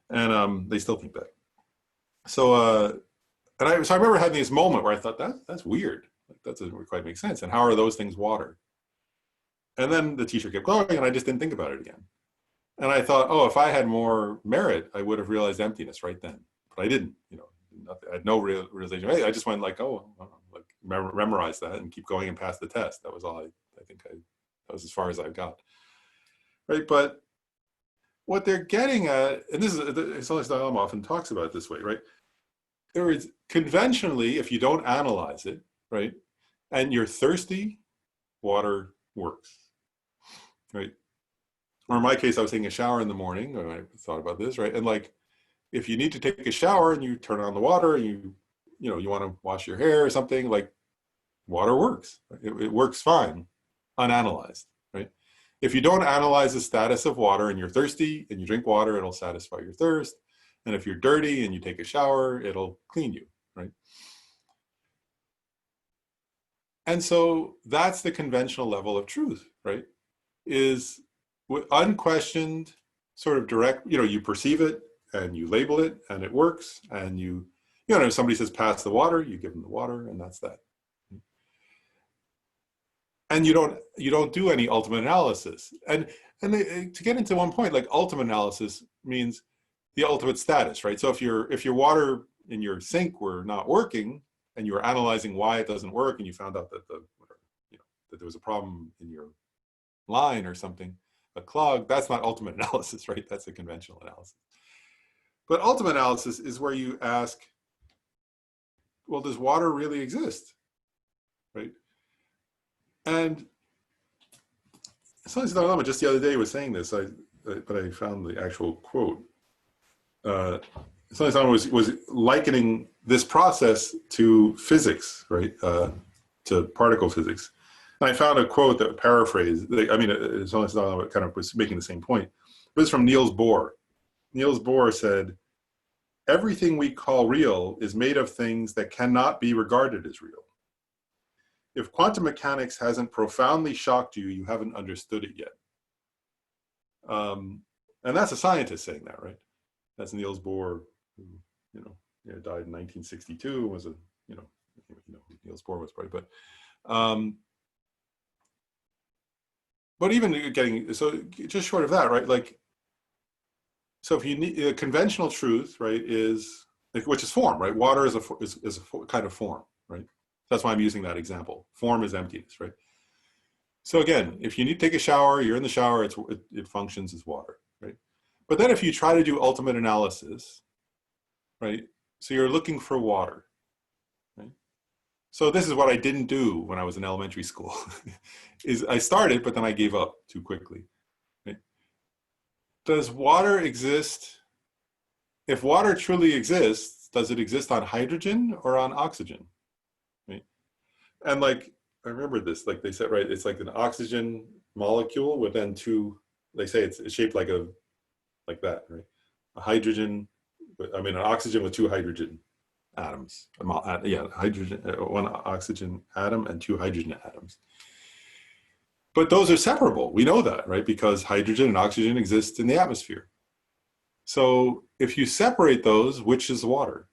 and they still think that. So, I remember having this moment where I thought that's weird. Like, that doesn't quite make sense. And how are those things water? And then the teacher kept going, and I just didn't think about it again. And I thought, oh, if I had more merit, I would have realized emptiness right then. But I didn't. I had no realization. I just went like, oh, like memorize that and keep going and pass the test. That was all. I think that was as far as I got. Right, but what they're getting at, and this is Salih Salam often talks about it this way, right? There is conventionally, if you don't analyze it, right, and you're thirsty, water works, right? Or in my case, I was taking a shower in the morning, and I thought about this, right? And like, if you need to take a shower and you turn on the water and you want to wash your hair or something, like, water works. It works fine, unanalyzed, right? If you don't analyze the status of water and you're thirsty and you drink water, it'll satisfy your thirst. And if you're dirty and you take a shower, it'll clean you, right? And so that's the conventional level of truth, right? Is unquestioned, sort of direct, you perceive it, and you label it and it works, and if somebody says pass the water, you give them the water, and that's that. And you don't do any ultimate analysis. And to get into one point, like, ultimate analysis means the ultimate status, right? So if your water in your sink were not working and you were analyzing why it doesn't work, and you found out that that there was a problem in your line or something, a clog, that's not ultimate analysis, right? That's a conventional analysis. But ultimate analysis is where you ask, well, does water really exist, right? And Salih Salam just the other day was saying this, but I found the actual quote. Salih Salam was likening this process to physics, right? To particle physics. And I found a quote that paraphrased, Salih Salam kind of was making the same point. It was from Niels Bohr. Niels Bohr said, everything we call real is made of things that cannot be regarded as real. If quantum mechanics hasn't profoundly shocked you, you haven't understood it yet. And that's a scientist saying that, right? That's Niels Bohr, who died in 1962. Was Niels Bohr was probably, but even getting just short of that, right? Like, so if you need a conventional truth, right, is which is form, right? Water is a kind of form, right? That's why I'm using that example. Form is emptiness, right? So again, if you need to take a shower, you're in the shower, it functions as water, right? But then if you try to do ultimate analysis, right? So you're looking for water, right? So this is what I didn't do when I was in elementary school. Is I started, but then I gave up too quickly. Does water exist? If water truly exists, does it exist on hydrogen or on oxygen? Right? And like, I remember this, like they said, right, it's like an oxygen molecule with then two, they say it's shaped like that, right? A hydrogen, an oxygen with two hydrogen atoms. Yeah, hydrogen, one oxygen atom and two hydrogen atoms. But those are separable. We know that, right? Because hydrogen and oxygen exist in the atmosphere. So if you separate those, which is water?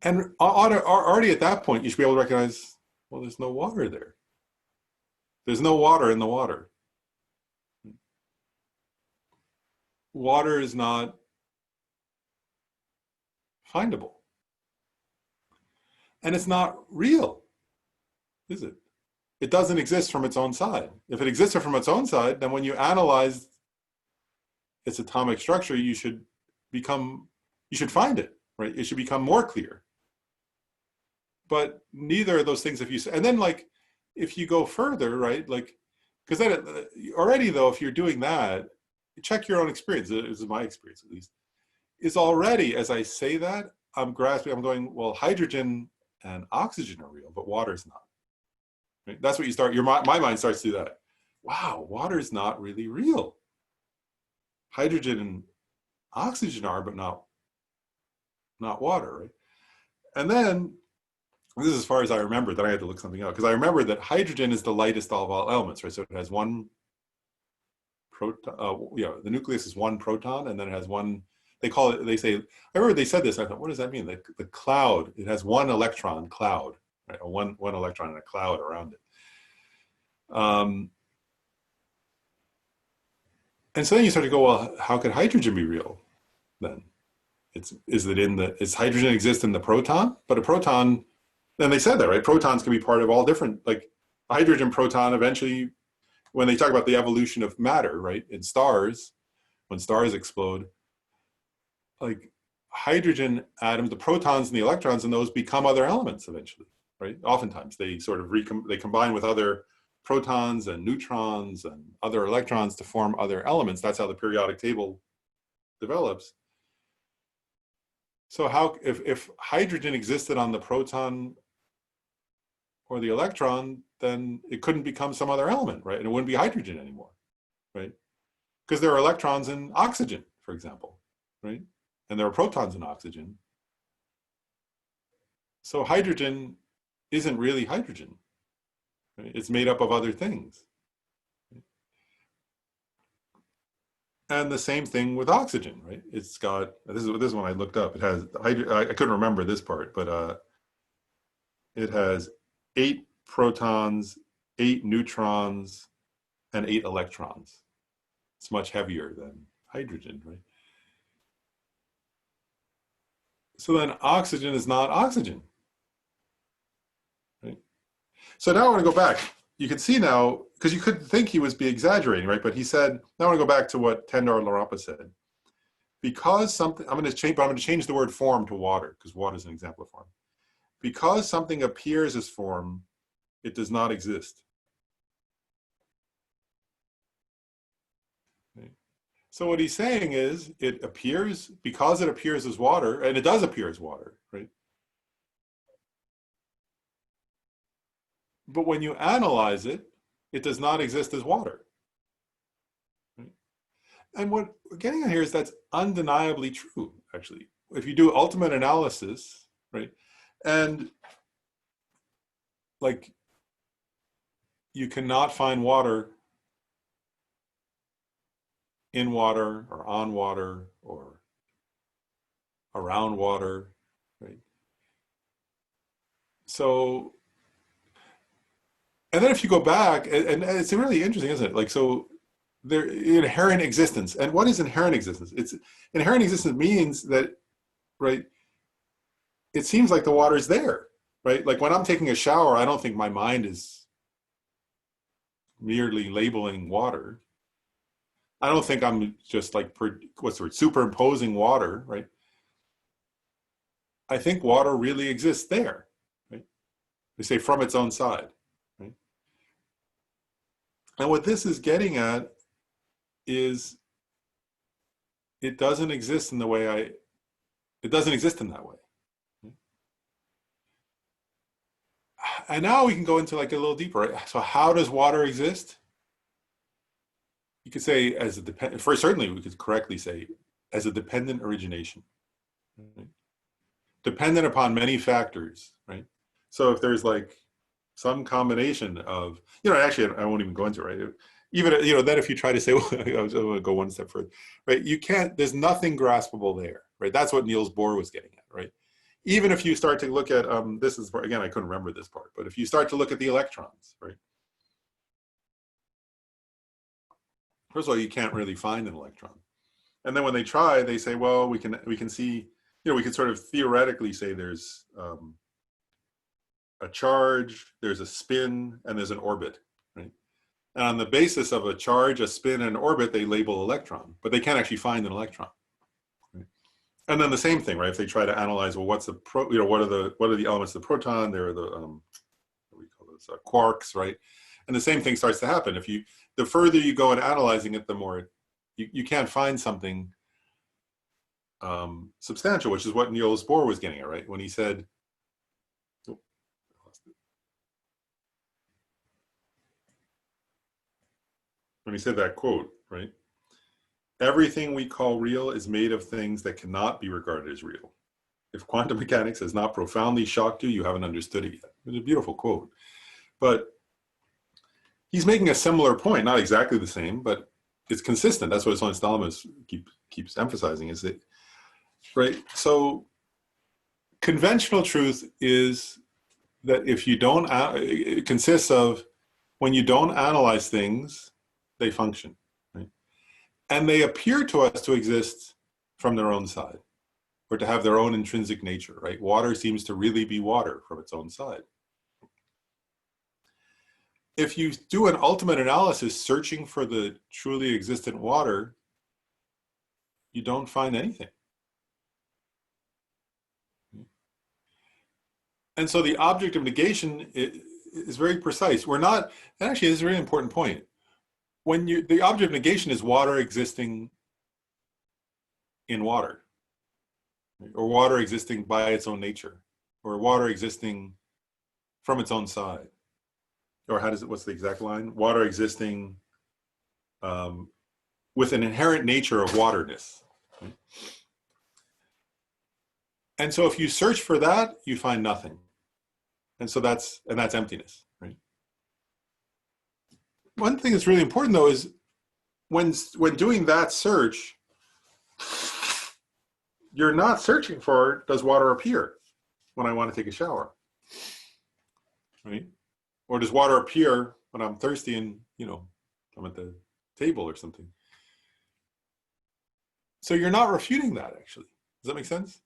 And already at that point, you should be able to recognize, well, there's no water there. There's no water in the water. Water is not findable. And it's not real, is it? It doesn't exist from its own side. If it existed from its own side, then when you analyze its atomic structure, you should find it, right? It should become more clear. But neither of those things, and then like, if you go further, right? Like, because then already though, if you're doing that, check your own experience. This is my experience at least. Is already, as I say that, I'm going, well, hydrogen and oxygen are real, but water's not. Right? That's what you start, my mind starts to do that. Wow, water's not really real. Hydrogen and oxygen are, but not water, right? And then, this is as far as I remember, that I had to look something out, because I remember that hydrogen is the lightest of all elements, right? So it has one proton, the nucleus is one proton, and then it has one, I remember they said this, I thought, what does that mean? The cloud, it has one electron cloud, right? One electron and a cloud around it. And so then you start to go, well, how could hydrogen be real then? Is hydrogen exist in the proton? But a proton, then they said that, right? Protons can be part of all different, like a hydrogen proton eventually, when they talk about the evolution of matter, right? In stars, when stars explode, like hydrogen atoms, the protons and the electrons and those become other elements eventually, right? Oftentimes they sort of they combine with other protons and neutrons and other electrons to form other elements. That's how the periodic table develops. So how, if hydrogen existed on the proton or the electron, then it couldn't become some other element, right? And it wouldn't be hydrogen anymore, right? Because there are electrons in oxygen, for example, right? And there are protons in oxygen. So hydrogen isn't really hydrogen, right? It's made up of other things. And the same thing with oxygen, right? It's got, this is one I looked up. It has, I couldn't remember this part, but it has 8 protons, 8 neutrons, and 8 electrons. It's much heavier than hydrogen, right? So then oxygen is not oxygen, right? So now I want to go back. You can see now, because you could think he was exaggerating, right? But he said, now I want to go back to what Tendar Larapa said. Because something, I'm going to change the word form to water, because water is an example of form. Because something appears as form, it does not exist. Okay. So what he's saying is, it appears, because it appears as water, and it does appear as water, right? But when you analyze it, it does not exist as water. Right? And what we're getting at here is that's undeniably true, actually. If you do ultimate analysis, right? And like, you cannot find water in water or on water or around water, right? So, and then if you go back, and it's really interesting, isn't it? Like, so there, inherent existence. And what is inherent existence? It's inherent existence means that, right, it seems like the water is there, right? Like when I'm taking a shower, I don't think my mind is merely labeling water. I don't think I'm just like, what's the word, superimposing water, right? I think water really exists there, right? They say from its own side, right? And what this is getting at is it doesn't exist in the way it doesn't exist in that way. And now we can go into like a little deeper, right? So how does water exist? You could say as a dependent, for certainly we could correctly say as a dependent origination, right? Dependent upon many factors, right? So if there's like some combination of, actually I won't even go into it, right? Even, then if you try to say, well, I was going to go one step further, right? You can't, there's nothing graspable there, right? That's what Niels Bohr was getting at, right? Even if you start to look at, this is, again, I couldn't remember this part, but if you start to look at the electrons, right? First of all, you can't really find an electron. And then when they try, they say, well, we can see, we can sort of theoretically say there's a charge, there's a spin, and there's an orbit, right? And on the basis of a charge, a spin, and an orbit, they label electron, but they can't actually find an electron. Right? And then the same thing, right? If they try to analyze, well, what's the what are the elements of the proton? There are the what do we call those, quarks, right? And the same thing starts to happen. The further you go in analyzing it, the more you can't find something substantial, which is what Niels Bohr was getting at, right? When he said, that quote, right? Everything we call real is made of things that cannot be regarded as real. If quantum mechanics has not profoundly shocked you, you haven't understood it yet. It's a beautiful quote. But he's making a similar point, not exactly the same, but it's consistent. That's what Sonia Stalamas keeps emphasizing, is that, right? So conventional truth is that if you don't, it consists of when you don't analyze things, they function, right? And they appear to us to exist from their own side, or to have their own intrinsic nature, right? Water seems to really be water from its own side. If you do an ultimate analysis searching for the truly existent water, you don't find anything. And so the object of negation is very precise. We're not, and actually this is a really important point. The object of negation is water existing in water, or water existing by its own nature, or water existing from its own side. Or what's the exact line? Water existing with an inherent nature of waterness. Right? And so if you search for that, you find nothing. And so that's emptiness, right? One thing that's really important though is when doing that search, you're not searching for, does water appear when I want to take a shower, right? Or does water appear when I'm thirsty and, I'm at the table or something? So you're not refuting that, actually. Does that make sense?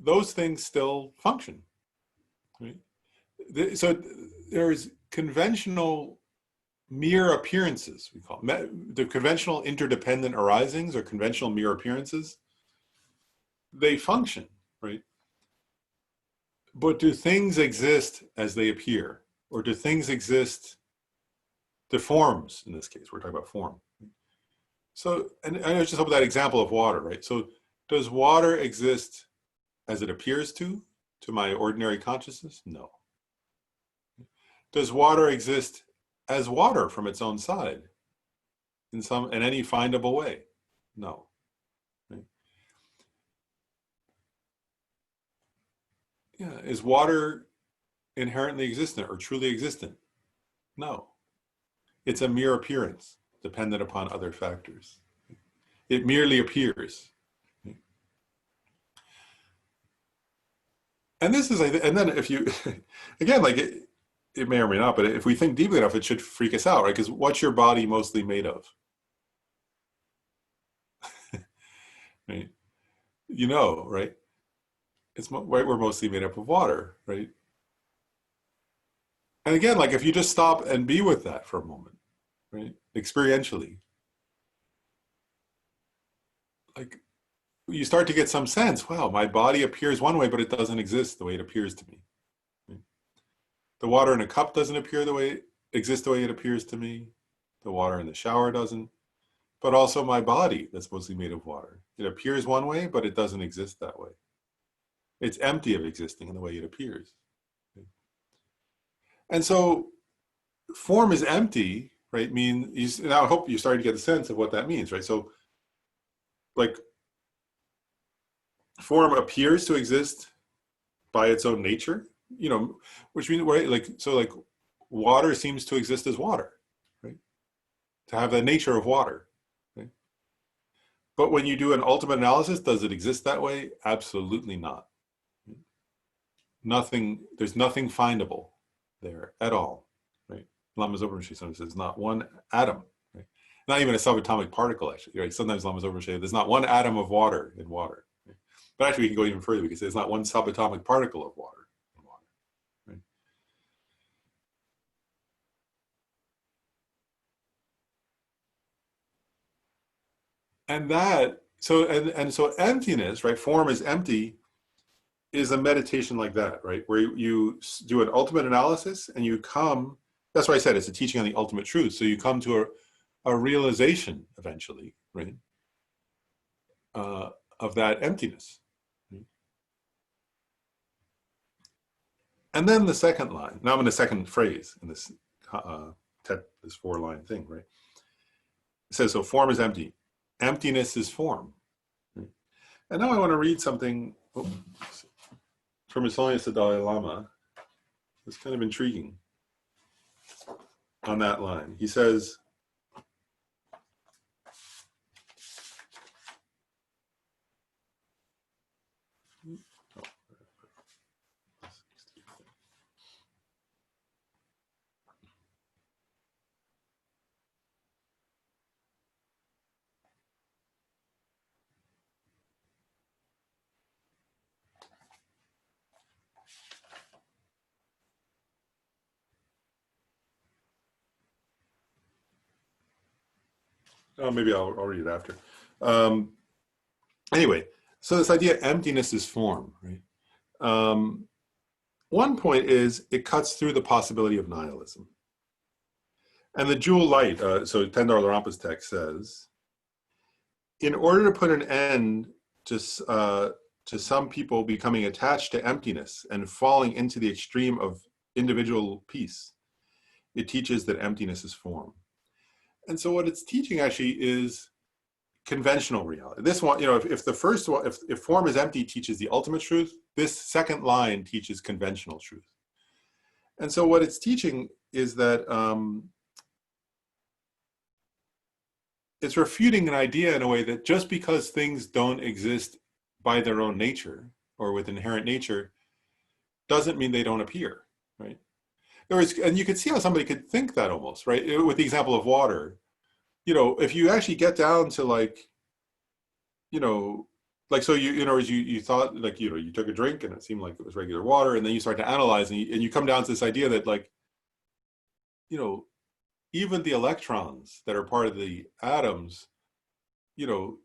Those things still function, right? So there's conventional mere appearances, we call them. The conventional interdependent arisings or conventional mere appearances, they function, right? But do things exist as they appear? Or do things exist, the forms, in this case, we're talking about form. So, and I was just talking about that example of water, right? So does water exist as it appears to my ordinary consciousness? No. Does water exist as water from its own side in any findable way? No. Right? Yeah, is water inherently existent or truly existent? No. It's a mere appearance dependent upon other factors. It merely appears. And this is, and then if you, again, like it may or may not, but if we think deeply enough, it should freak us out, right? Because what's your body mostly made of? Right? Right? We're mostly made up of water, right? And again, like if you just stop and be with that for a moment, right? Experientially, like you start to get some sense, wow, my body appears one way, but it doesn't exist the way it appears to me. Right? The water in a cup doesn't exist the way it appears to me. The water in the shower doesn't, but also my body that's mostly made of water. It appears one way, but it doesn't exist that way. It's empty of existing in the way it appears. And so form is empty, right? Now I hope you're starting to get the sense of what that means, right? So like form appears to exist by its own nature, which means, right, like water seems to exist as water, right? To have the nature of water, right? But when you do an ultimate analysis, does it exist that way? Absolutely not. There's nothing findable there at all, right? Lama Zopa Rinpoche sometimes says not one atom, right? Not even a subatomic particle, actually, right? Sometimes Lama Zopa Rinpoche, there's not one atom of water in water. Right? But actually, we can go even further. We can say there's not one subatomic particle of water in water, right? And so emptiness, right? Form is empty, is a meditation like that, right? Where you do an ultimate analysis and you come, that's why I said it's a teaching on the ultimate truth. So you come to a realization eventually, right? Of that emptiness. Right? And then the second line, now I'm in the second phrase in this, this 4-line thing, right? It says, so form is empty. Emptiness is form. Right? And now I want to read something from His Holiness the Dalai Lama. It's kind of intriguing on that line. He says, oh, maybe I'll read it after. Anyway, so this idea emptiness is form, right? One point is it cuts through the possibility of nihilism. And the jewel light, so Tendar Larampa's text says, in order to put an end to some people becoming attached to emptiness and falling into the extreme of individual peace, it teaches that emptiness is form. And so what it's teaching actually is conventional reality. This one, if the first one, if form is empty teaches the ultimate truth, this second line teaches conventional truth. And so what it's teaching is that it's refuting an idea in a way that just because things don't exist by their own nature or with inherent nature doesn't mean they don't appear, right? And you could see how somebody could think that almost, right? With the example of water, if you actually get down to so you thought you took a drink and it seemed like it was regular water, and then you start to analyze and you come down to this idea that even the electrons that are part of the atoms, you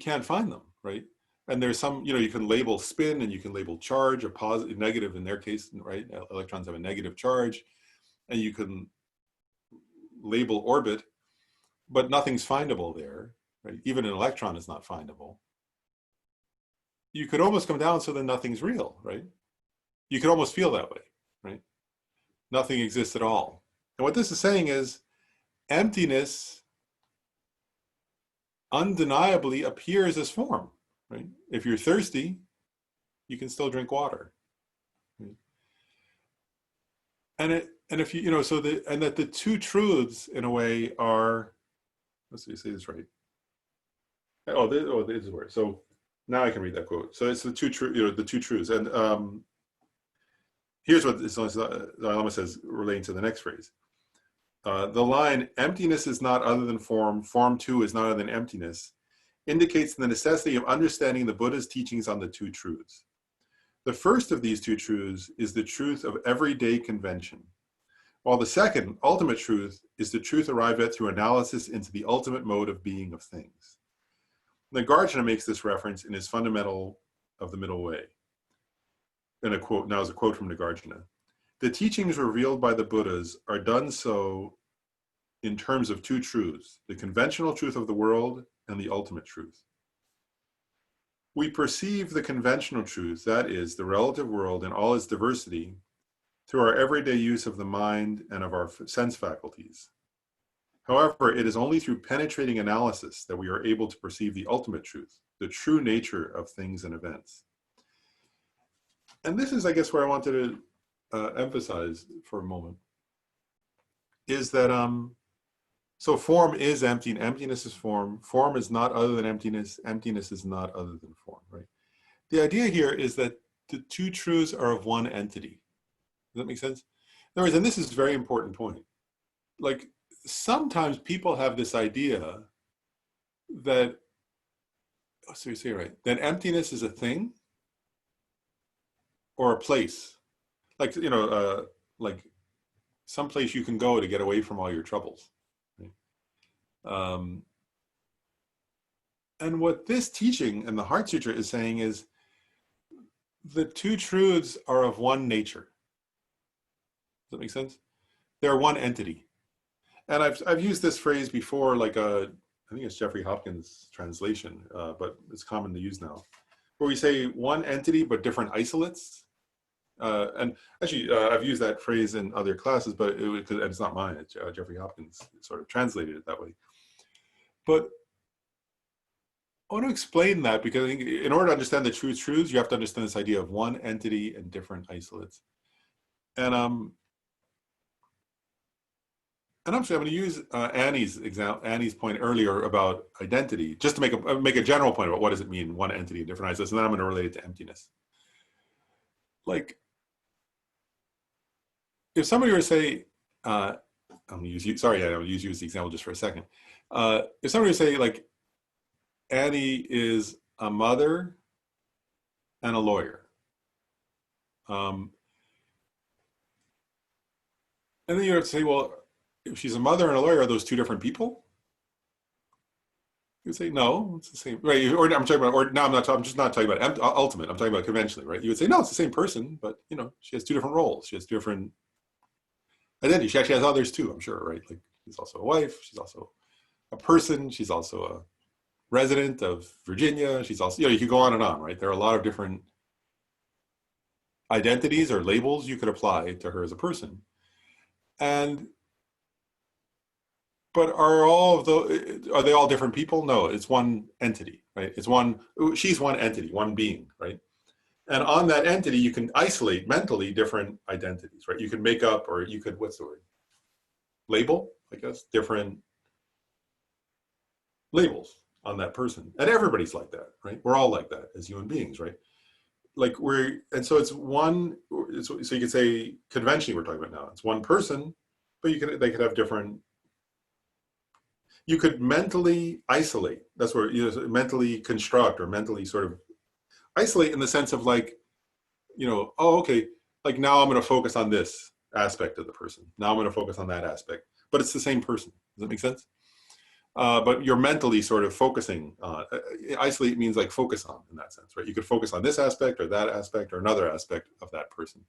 can't find them, right? And there's some, you can label spin and you can label charge, a positive, negative in their case, right? Electrons have a negative charge, and you can label orbit, but nothing's findable there, right? Even an electron is not findable. You could almost come down so then nothing's real, right? You could almost feel that way, right? Nothing exists at all. And what this is saying is emptiness undeniably appears as form, right? If you're thirsty, you can still drink water. Right? And if that the two truths in a way are, let's see, say this right. This is where. So now I can read that quote. So it's the two truths. And here's what the Lama says relating to the next phrase. The line, emptiness is not other than form, form too is not other than emptiness, indicates the necessity of understanding the Buddha's teachings on the two truths. The first of these two truths is the truth of everyday convention, while the second, ultimate truth, is the truth arrived at through analysis into the ultimate mode of being of things. Nagarjuna makes this reference in his Fundamental of the Middle Way. And a quote, now is a quote from Nagarjuna. The teachings revealed by the Buddhas are done so in terms of two truths, the conventional truth of the world and the ultimate truth. We perceive the conventional truth, that is, the relative world in all its diversity, through our everyday use of the mind and of our sense faculties. However, it is only through penetrating analysis that we are able to perceive the ultimate truth, the true nature of things and events. And this is, I guess, where I wanted to emphasize for a moment, is that so form is empty and emptiness is form. Form is not other than emptiness. Emptiness is not other than form, right? The idea here is that the two truths are of one entity. Does that make sense? In other words, and this is a very important point. Like, sometimes people have this idea that, oh, so you say right, that emptiness is a thing or a place. Like, you know, like some place you can go to get away from all your troubles. Right? And what this teaching and the Heart Sutra is saying is the two truths are of one nature. Does that make sense? They're one entity. And I've used this phrase before, like I think it's Jeffrey Hopkins' translation, but it's common to use now, where we say one entity but different isolates. And actually, I've used that phrase in other classes, but it's not mine. It's Jeffrey Hopkins sort of translated it that way. But I want to explain that because I think in order to understand the true truths, you have to understand this idea of one entity and different isolates. And actually, I'm going to use Annie's point earlier about identity, just to make a general point about what does it mean, one entity and different isolates, and then I'm going to relate it to emptiness. Like, if somebody were to say, I'm going to use you. Sorry, I'll use you as the example just for a second. If somebody were to say, like, Annie is a mother and a lawyer, and then you have to say, well, if she's a mother and a lawyer, are those two different people? You would say, no, it's the same, right? Or I'm talking about, or no, I'm just not talking about ultimate. I'm talking about conventionally, right? You would say, no, it's the same person, but you know, she has two different roles. She has different identity. She actually has others too, I'm sure, right? Like, she's also a wife. She's also a person. She's also a resident of Virginia. She's also, you know, you could go on and on, right? There are a lot of different identities or labels you could apply to her as a person. But are they all different people? No, it's one entity, right? She's one entity, one being, right? And on that entity, you can isolate mentally different identities, right? You can make up, or you could, what's the word? Label, I guess, different labels on that person. And everybody's like that, right? We're all like that as human beings, right? Like and so it's one, so you could say conventionally we're talking about now, it's one person, but they could have different, you could mentally isolate. That's where you know, mentally construct or mentally sort of isolate in the sense of like, you know, oh, okay, like now I'm going to focus on this aspect of the person. Now I'm going to focus on that aspect, but it's the same person. Does that make sense? But you're mentally sort of focusing. Isolate means like focus on in that sense, right? You could focus on this aspect or that aspect or another aspect of that person.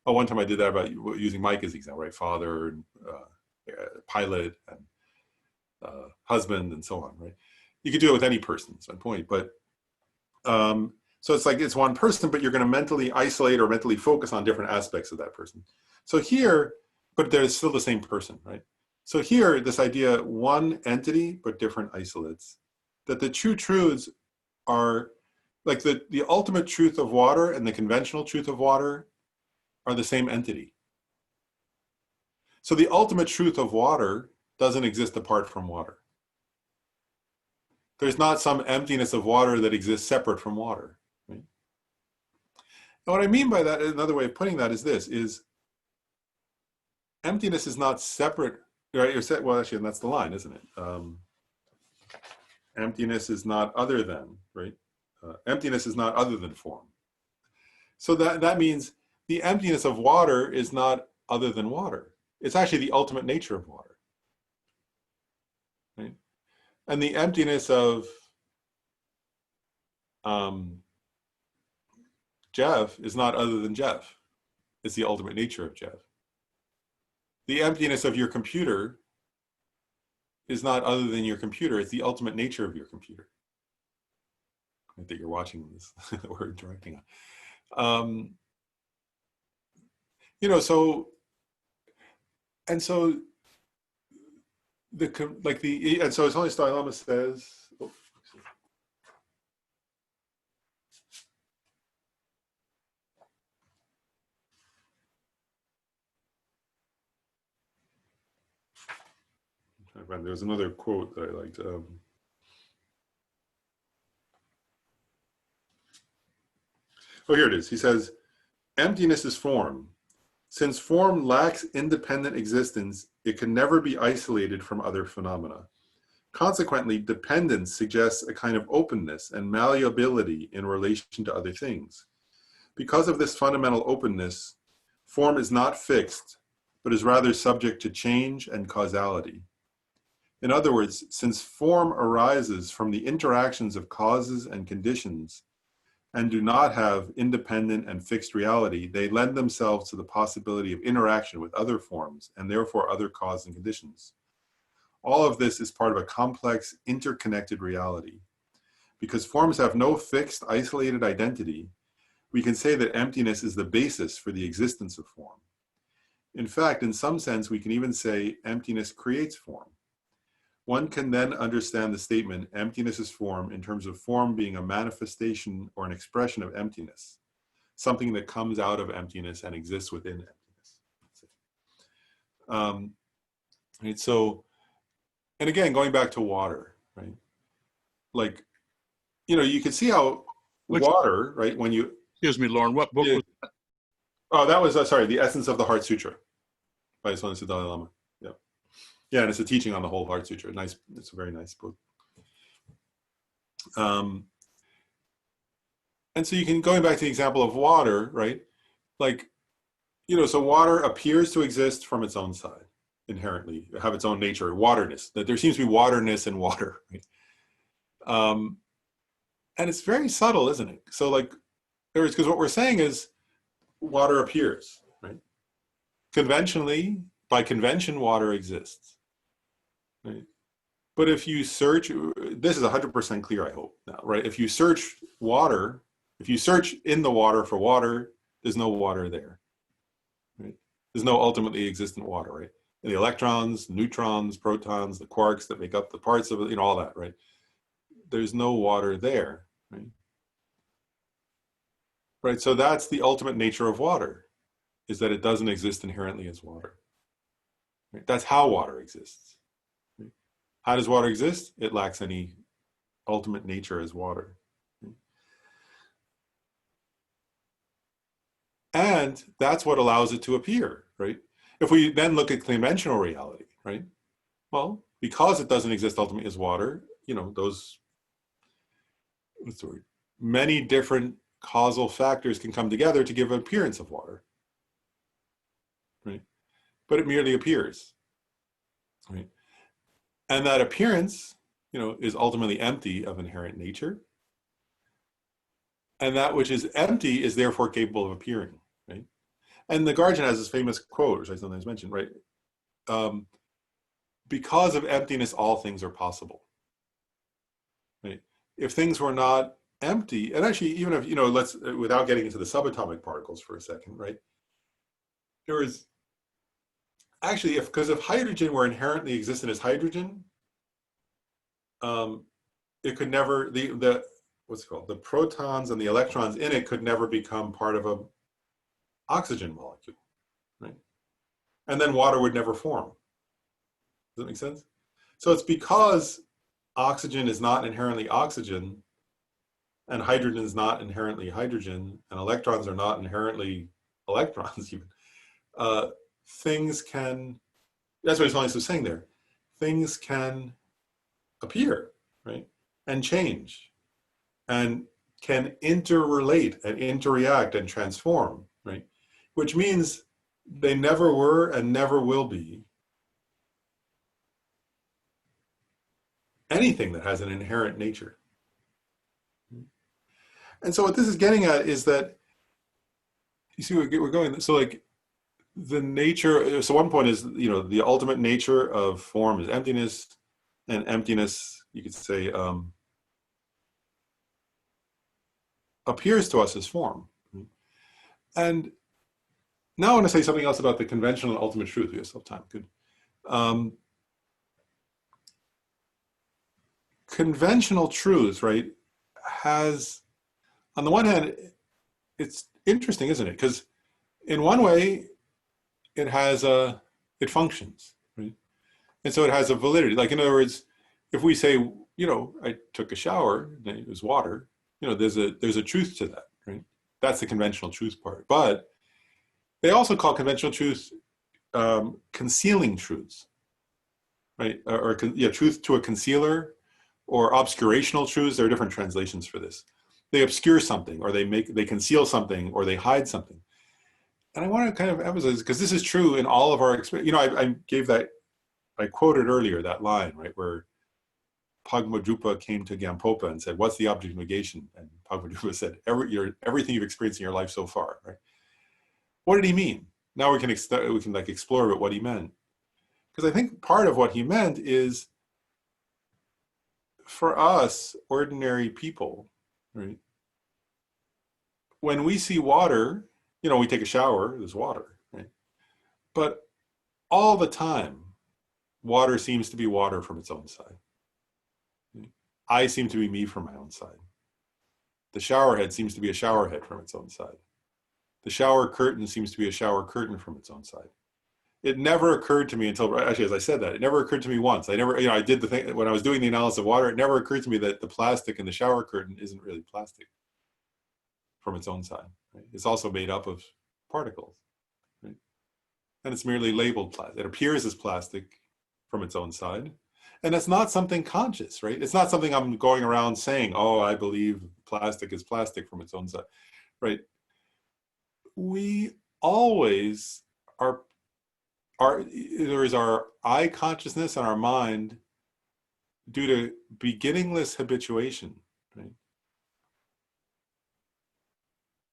Oh, one time I did that about using Mike as example, right? Father, pilot, and husband, and so on, right? You could do it with any person, that's my point. But so it's like it's one person, but you're going to mentally isolate or mentally focus on different aspects of that person. So here, but they're still the same person, right? So here, this idea, one entity, but different isolates, that the true truths are like the ultimate truth of water and the conventional truth of water are the same entity. So the ultimate truth of water doesn't exist apart from water. There's not some emptiness of water that exists separate from water. Right? And what I mean by that, another way of putting that is this, is emptiness is not separate, right? Well, actually, and that's the line, isn't it? Emptiness is not other than, right? Emptiness is not other than form. So that means the emptiness of water is not other than water. It's actually the ultimate nature of water. Right? And the emptiness of Jeff is not other than Jeff. It's the ultimate nature of Jeff. The emptiness of your computer is not other than your computer. It's the ultimate nature of your computer. That you're watching this, that we're interacting on. you know, so, and so and so his Holiness Dalai Lama says, oh, there was another quote that I liked. Oh, here it is. He says, emptiness is form. Since form lacks independent existence, it can never be isolated from other phenomena. Consequently, dependence suggests a kind of openness and malleability in relation to other things. Because of this fundamental openness, form is not fixed, but is rather subject to change and causality. In other words, since form arises from the interactions of causes and conditions, and do not have independent and fixed reality, they lend themselves to the possibility of interaction with other forms, and therefore other causes and conditions. All of this is part of a complex, interconnected reality. Because forms have no fixed, isolated identity, we can say that emptiness is the basis for the existence of form. In fact, in some sense, we can even say emptiness creates form. One can then understand the statement, emptiness is form, in terms of form being a manifestation or an expression of emptiness, something that comes out of emptiness and exists within emptiness. Right, so, and again, going back to water, right? Like, you know, you can see how water, right, when you...
Excuse me, Lauren, what book was that?
Oh, that was, sorry, The Essence of the Heart Sutra by His Holiness the Dalai Lama. Yeah. Yeah, and it's a teaching on the whole Heart Sutra. Nice, it's a very nice book. And so you can, going back to the example of water, right? Like, you know, so water appears to exist from its own side, inherently, have its own nature, waterness. That there seems to be waterness in water, right? And it's very subtle, isn't it? So like, because what we're saying is water appears, right? Conventionally, by convention, water exists, right? But if you search, this is 100% clear, I hope now, right? If you search water, if you search in the water for water, there's no water there, right? There's no ultimately existent water, right? And the electrons, neutrons, protons, the quarks that make up the parts of it, you know, all that, right? There's no water there, right? Right, so that's the ultimate nature of water, is that it doesn't exist inherently as water. Right? That's how water exists. Right? How does water exist? It lacks any ultimate nature as water. Right? And that's what allows it to appear, right? If we then look at conventional reality, right? Well, because it doesn't exist ultimately as water, you know, those, what's the word? Many different causal factors can come together to give an appearance of water, right? But it merely appears, right? And that appearance, you know, is ultimately empty of inherent nature. And that which is empty is therefore capable of appearing, right? And the Guardian has this famous quote, which I sometimes mention, right? Because of emptiness, all things are possible, right? If things were not empty, and actually, even if, you know, let's, without getting into the subatomic particles for a second, right? There is actually, because if hydrogen were inherently existent as hydrogen, it could never, the what's it called? The protons and the electrons in it could never become part of a oxygen molecule, right? And then water would never form. Does that make sense? So it's because oxygen is not inherently oxygen, and hydrogen is not inherently hydrogen, and electrons are not inherently electrons even. Things can, that's what His Holiness was saying there, things can appear, right? And change, and can interrelate and interreact and transform, right? Which means they never were and never will be anything that has an inherent nature. And so what this is getting at is that, you see, we're going, so like the nature, so one point is, you know, the ultimate nature of form is emptiness, and emptiness, you could say, appears to us as form. And now I want to say something else about the conventional and ultimate truth. We have still time. Good. Conventional truth, right, has, on the one hand, it's interesting, isn't it? Because in one way, it has it functions, right? And so it has a validity. Like, in other words, if we say, I took a shower, and it was water, there's a truth to that, right? That's the conventional truth part. But they also call conventional truth concealing truths, right? Or truth to a concealer, or obscurational truths. There are different translations for this. They obscure something, or they conceal something, or they hide something. And I want to kind of emphasize, because this is true in all of our experience. I quoted earlier that line, right, where Pagmadrupa came to Gampopa and said, "What's the object of negation?" And Pagmadrupa said, "Everything you've experienced in your life so far." Right? What did he mean? Now we can explore about what he meant, because I think part of what he meant is, for us ordinary people, right? When we see water, we take a shower, there's water, right? But all the time, water seems to be water from its own side. I seem to be me from my own side. The shower head seems to be a shower head from its own side. The shower curtain seems to be a shower curtain from its own side. It never occurred to me until, actually, as I said that, it never occurred to me once. I did the thing, when I was doing the analysis of water, it never occurred to me that the plastic in the shower curtain isn't really plastic from its own side. Right? It's also made up of particles. Right? And it's merely labeled plastic. It appears as plastic from its own side. And it's not something conscious, right? It's not something I'm going around saying, "Oh, I believe plastic is plastic from its own side," right? We always there is our eye consciousness and our mind, due to beginningless habituation, right?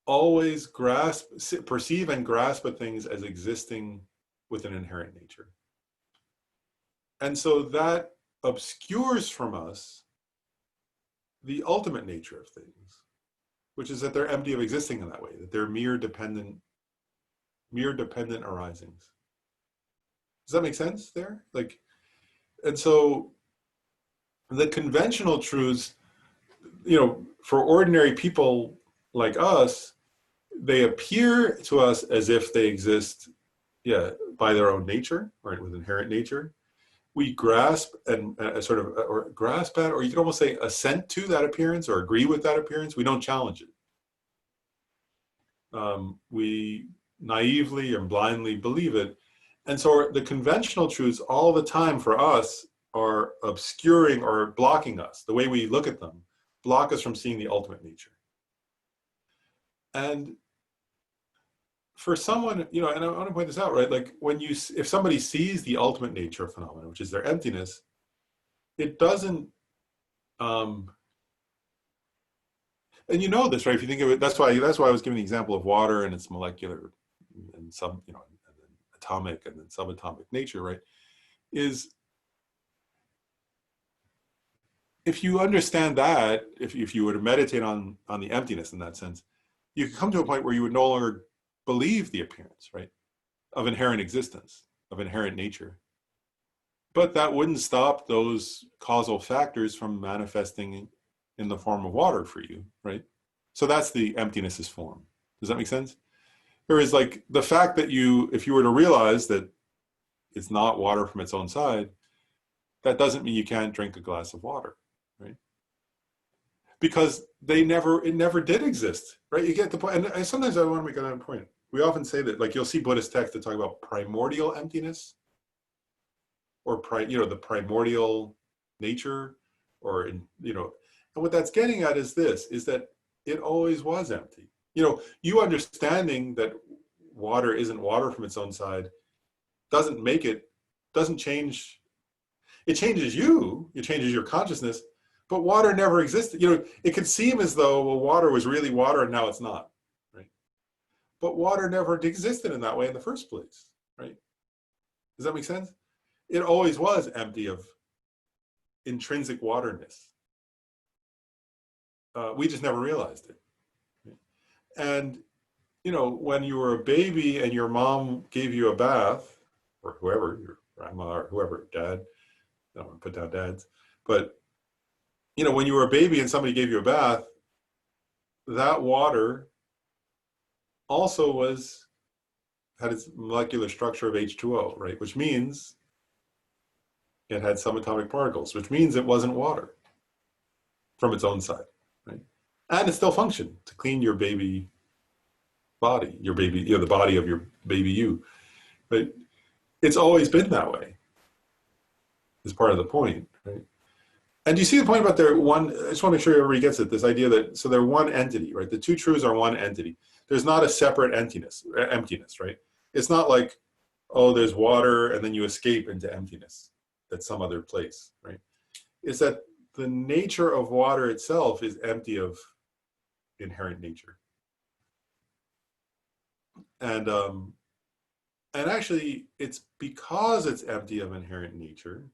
Always perceive and grasp at things as existing with an inherent nature. And so that obscures from us the ultimate nature of things, which is that they're empty of existing in that way, that they're mere dependent arisings. Does that make sense there? And so the conventional truths, for ordinary people like us, they appear to us as if they exist, by their own nature, right, with inherent nature. We grasp and or grasp at, or you could almost say assent to that appearance, or agree with that appearance. We don't challenge it. We naively and blindly believe it. And so the conventional truths all the time for us are obscuring or blocking us. The way we look at them block us from seeing the ultimate nature. And for someone, and I want to point this out, right? Like if somebody sees the ultimate nature of phenomena, which is their emptiness, it doesn't, and this, right? If you think of it, that's why I was giving the example of water and its molecular and some, and then atomic and then subatomic nature, right? Is if you understand that, if you were to meditate on the emptiness in that sense, you could come to a point where you would no longer believe the appearance, right, of inherent existence, of inherent nature. But that wouldn't stop those causal factors from manifesting in the form of water for you, right? So that's the emptiness's form. Does that make sense? Whereas like the fact that if you were to realize that it's not water from its own side, that doesn't mean you can't drink a glass of water, right? Because it never did exist, right? You get the point. And sometimes I want to make another point. We often say that, like, you'll see Buddhist texts that talk about primordial emptiness, or the primordial nature, or and what that's getting at is that it always was empty. You understanding that water isn't water from its own side doesn't change. It changes you. It changes your consciousness. But water never existed. It could seem as though, well, water was really water and now it's not, right? But water never existed in that way in the first place, right? Does that make sense? It always was empty of intrinsic waterness. We just never realized it. Right? And you know, when you were a baby and your mom gave you a bath, or whoever, your grandma or whoever, dad, I don't want to put down dads, but, you know, when you were a baby and somebody gave you a bath, that water also had its molecular structure of H2O, right? Which means it had subatomic particles, which means it wasn't water from its own side, right? And it still functioned to clean your baby body, your baby, you know, the body of your baby you. But it's always been that way, is part of the point, right? And do you see the point about their one, I just want to make sure everybody gets it, this idea that, so they're one entity, right? The two truths are one entity. There's not a separate emptiness, right? It's not like, oh, there's water and then you escape into emptiness. That's some other place, right? It's that the nature of water itself is empty of inherent nature. And actually, it's because it's empty of inherent nature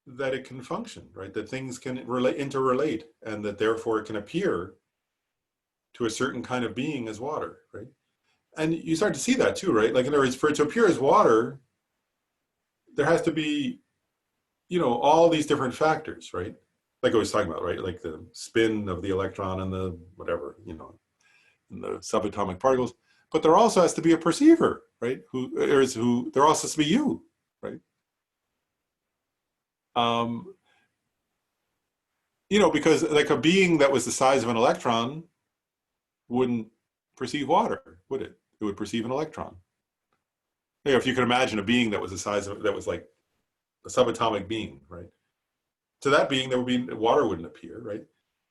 that it can function, right? That things can interrelate, and that therefore it can appear to a certain kind of being as water, right? And you start to see that too, right? Like in other words, for it to appear as water, there has to be, you know, all these different factors, right? Like I was talking about, right? Like the spin of the electron and the whatever, you know, and the subatomic particles. But there also has to be a perceiver, right? There also has to be you, right? You know, because like a being that was the size of an electron wouldn't perceive water, would it? It would perceive an electron. You know, if you could imagine a being that was the size of, that was like a subatomic being, right? To that being, there would be, water wouldn't appear, right?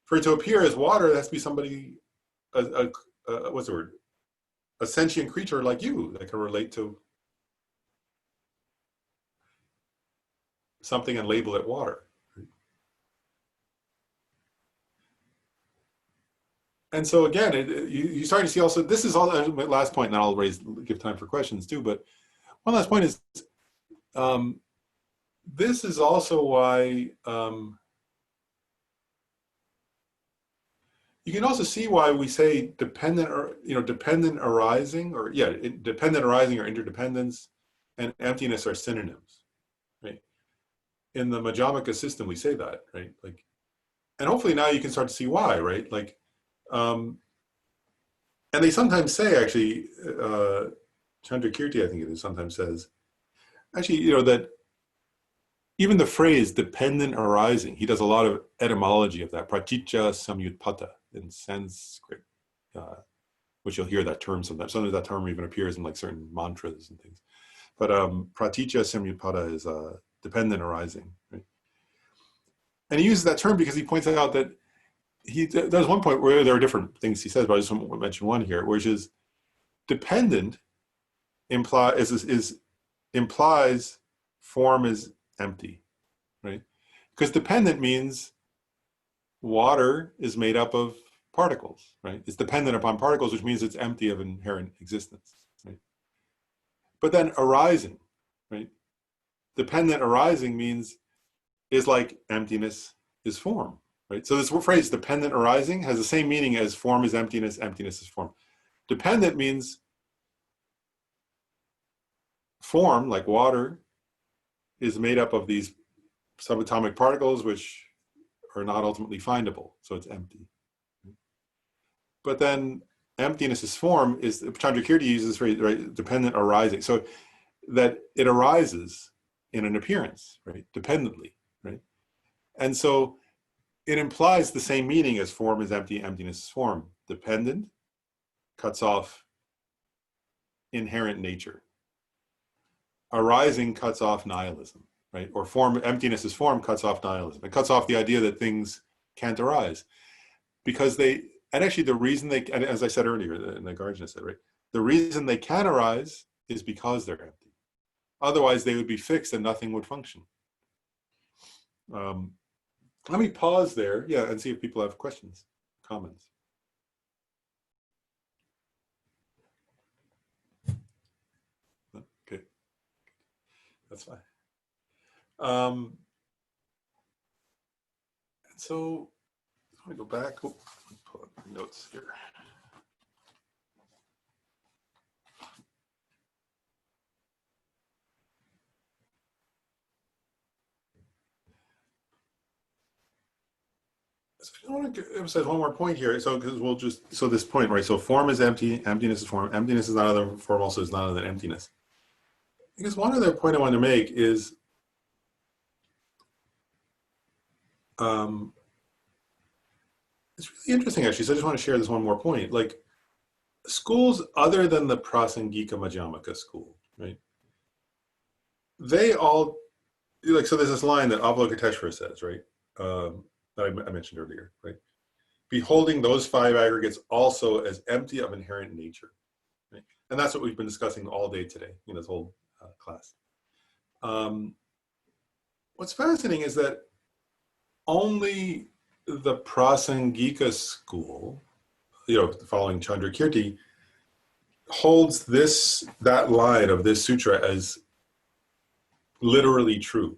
For it to appear as water, there has to be somebody, what's the word? A sentient creature like you that can relate to something and label it water. And so again, you start to see also, this is all my last point, and I'll give time for questions too, but one last point is, this is also why, you can also see why we say dependent, or, you know, dependent arising, or yeah, dependent arising or interdependence and emptiness are synonyms, right? In the Majjhimaka system, we say that, right? Like, and hopefully now you can start to see why, right? Like, and they sometimes say, actually, Chandrakirti, I think it is, sometimes says, actually, you know, that even the phrase dependent arising, he does a lot of etymology of that, pratitya samyutpata in Sanskrit, which you'll hear that term sometimes. Sometimes that term even appears in like certain mantras and things. But pratitya samyutpata is dependent arising, right? And he uses that term because he points out that there's one point where there are different things he says, but I just want to mention one here, which is dependent implies form is empty, right? Because dependent means water is made up of particles, right? It's dependent upon particles, which means it's empty of inherent existence, right? But then arising, right? Dependent arising means is like emptiness is form, right? So this phrase dependent arising has the same meaning as form is emptiness, emptiness is form. Dependent means form, like water, is made up of these subatomic particles which are not ultimately findable, so it's empty. But then emptiness is form is, Chandrakirti uses this phrase, right, dependent arising, so that it arises in an appearance, right, dependently, right? And so it implies the same meaning as form is empty, emptiness is form. Dependent cuts off inherent nature. Arising cuts off nihilism, right? Or form, emptiness is form cuts off nihilism. It cuts off the idea that things can't arise. Because they, and actually the reason they, and as I said earlier, and the Guardian said, right, the reason they can arise is because they're empty. Otherwise they would be fixed and nothing would function. Let me pause there, yeah, and see if people have questions, comments. Okay, that's fine. And so, let me go back. Oh, let me pull up my notes here. I want to emphasize one more point here. So, because we'll just, so this point, right? So form is empty, emptiness is form, emptiness is not other than form, also is not other than emptiness. Because one other point I want to make is, it's really interesting actually. So I just want to share this one more point. Like schools other than the Prasangika Madhyamaka school, right? They all, like, so there's this line that Avalokiteshvara says, right? That I mentioned earlier, right? Beholding those five aggregates also as empty of inherent nature, right? And that's what we've been discussing all day today in this whole class. What's fascinating is that only the Prasangika school, following Chandrakirti, holds that line of this sutra as literally true.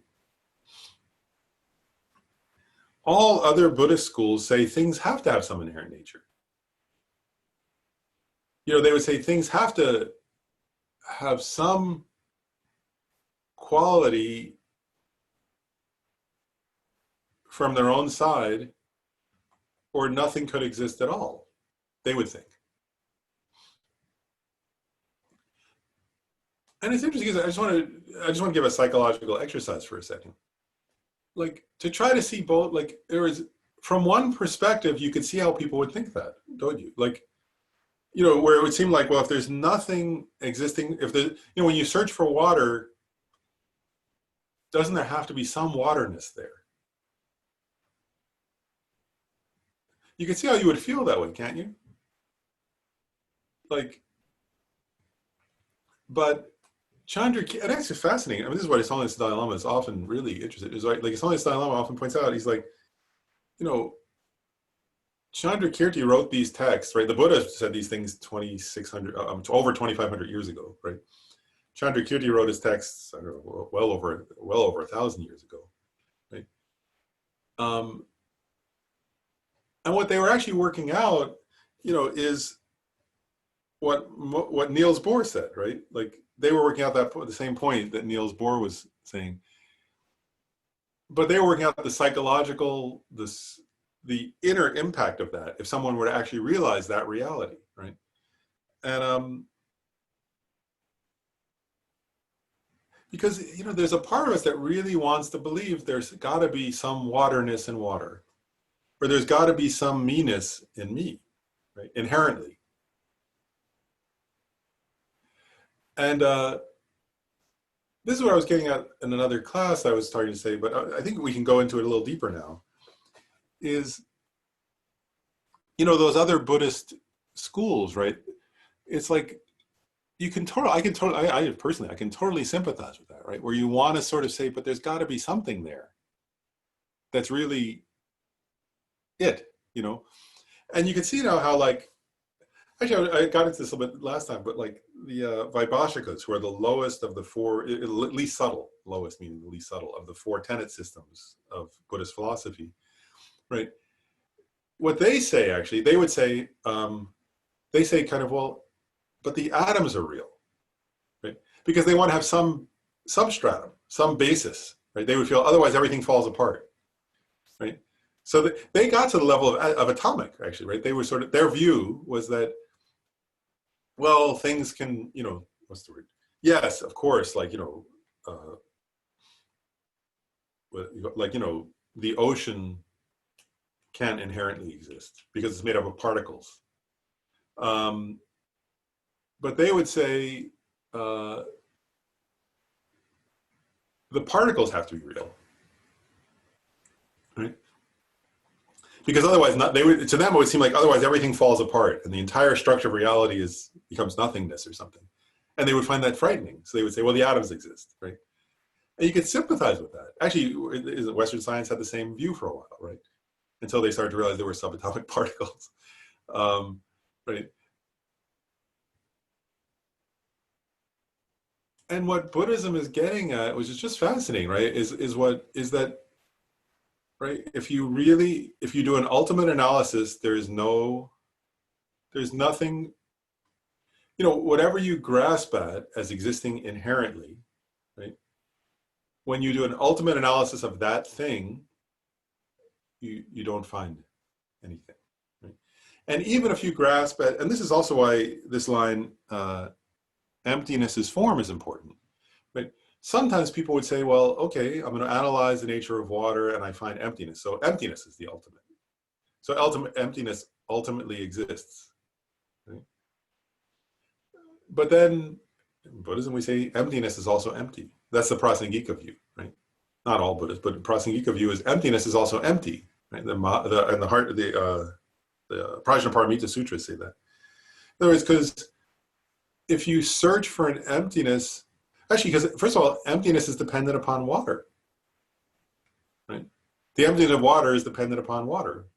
All other Buddhist schools say things have to have some inherent nature. They would say things have to have some quality from their own side, or nothing could exist at all, they would think. And it's interesting because I just want to give a psychological exercise for a second. Like, to try to see both, like, from one perspective, you could see how people would think that, don't you? Like, where it would seem like, well, if there's nothing existing, if there's, when you search for water, doesn't there have to be some waterness there? You can see how you would feel that way, can't you? Like, but Chandrakirti, and that's fascinating. I mean, this is what His Dalai Lama is often really interested in. Is like His Dalai Lama often points out, he's like, Chandrakirti wrote these texts, right? The Buddha said these things 2,600, over 2,500 years ago, right? Chandrakirti wrote his texts, I don't know, well over 1,000 years ago, right? And what they were actually working out, is what Niels Bohr said, right? Like, they were working out the same point that Niels Bohr was saying, but they were working out the psychological, the inner impact of that if someone were to actually realize that reality, right? And because there's a part of us that really wants to believe there's got to be some waterness in water, or there's got to be some me-ness in me, right? Inherently. And this is what I was getting at in another class I was starting to say, but I think we can go into it a little deeper now, is, those other Buddhist schools, right? It's like, I personally, I can totally sympathize with that, right? Where you want to sort of say, but there's got to be something there that's really it, And you can see now how, like, actually, I got into this a little bit last time, but like the Vaibhashikas, who are the lowest of the four, least subtle, lowest meaning the least subtle of the four tenet systems of Buddhist philosophy, right? What they say, actually, they would say, kind of, well, but the atoms are real, right? Because they want to have some substratum, some basis, right? They would feel otherwise everything falls apart, right? So they got to the level of atomic, actually, right? They were sort of, their view was that, well, things can, what's the word? Yes, of course, like, the ocean can't inherently exist because it's made up of particles. But they would say the particles have to be real, right? Because otherwise, to them it would seem like otherwise everything falls apart and the entire structure of reality becomes nothingness or something, and they would find that frightening. So they would say, well, the atoms exist, right? And you could sympathize with that. Actually, Western science had the same view for a while, right? Until they started to realize there were subatomic particles, right? And what Buddhism is getting at, which is just fascinating, right, is that, right, if you do an ultimate analysis, there's nothing, whatever you grasp at as existing inherently, right, when you do an ultimate analysis of that thing, you don't find anything. Right? And even if you grasp at, and this is also why this line, emptiness is form, is important. Right? Sometimes people would say, well, okay, I'm going to analyze the nature of water and I find emptiness. So emptiness is the ultimate. So emptiness ultimately exists. Right? But then in Buddhism, we say emptiness is also empty. That's the Prasangika view, right? Not all Buddhists, but the Prasangika view is emptiness is also empty. Right? And the heart, the Prajnaparamita Sutras say that. In other words, because if you search for an emptiness, actually, because first of all, emptiness is dependent upon water. Right? The emptiness of water is dependent upon water.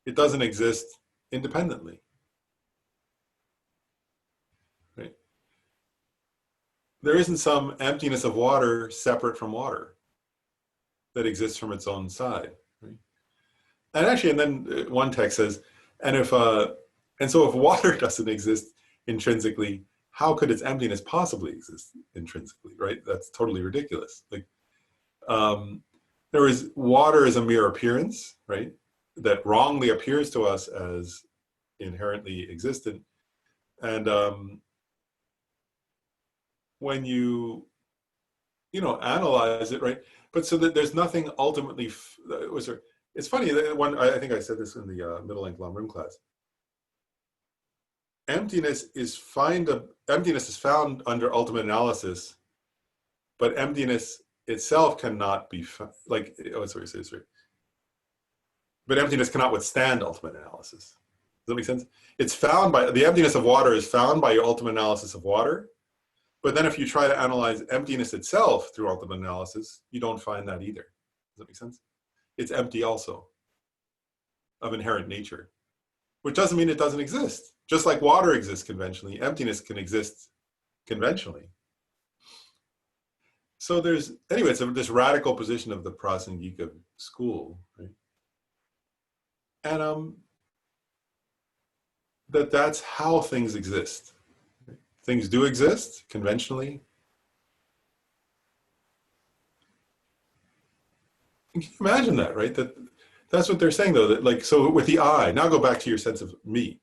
It doesn't exist independently. Right? There isn't some emptiness of water separate from water that exists from its own side. Right? And actually, and then one text says, and so if water doesn't exist intrinsically, how could its emptiness possibly exist intrinsically? Right? That's totally ridiculous. Like, water is a mere appearance, right? That wrongly appears to us as inherently existent. And when you analyze it, right? But so that there's nothing ultimately, it's funny, that I think I said this in the middle length long room class. Emptiness is found under ultimate analysis, but emptiness itself cannot be but emptiness cannot withstand ultimate analysis. Does that make sense? It's found by the emptiness of water is found by your ultimate analysis of water. But then if you try to analyze emptiness itself through ultimate analysis, you don't find that either. Does that make sense? It's empty also of inherent nature, which doesn't mean it doesn't exist. Just like water exists conventionally, emptiness can exist conventionally. So it's this radical position of the Prasangika school, right? And that's how things exist. Right? Things do exist conventionally. And can you imagine that, right? That's what they're saying, though. That like, so with the I, now go back to your sense of me,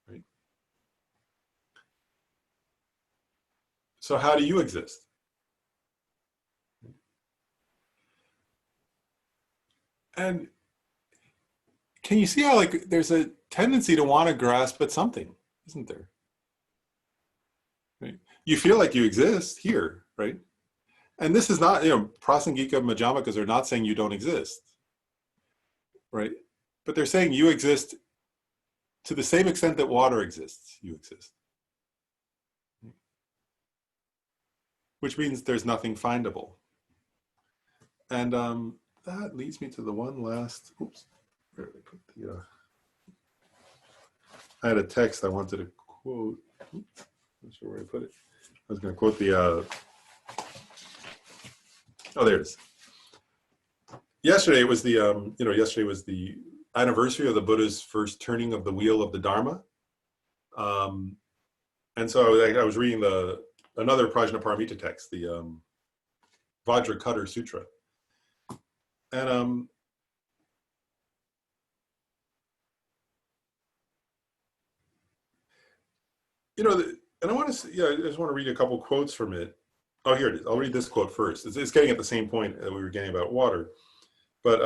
right? So how do you exist? And can you see how like there's a tendency to want to grasp at something, isn't there? Right? You feel like you exist here, right? And this is not, Prasangika Madhyamikas are not saying you don't exist, right? But they're saying you exist to the same extent that water exists, you exist. Which means there's nothing findable. And that leads me to the one last, oops, where did I put the, I had a text I wanted to quote. Oops, not sure where I put it. I was going to quote the, oh, there it is. Yesterday was the, yesterday was the anniversary of the Buddha's first turning of the wheel of the Dharma. And so I was reading another Prajnaparamita text, the Vajrakutter Sutra. And and I want to, I just want to read a couple quotes from it. Oh, here it is. I'll read this quote first. It's getting at the same point that we were getting about water. But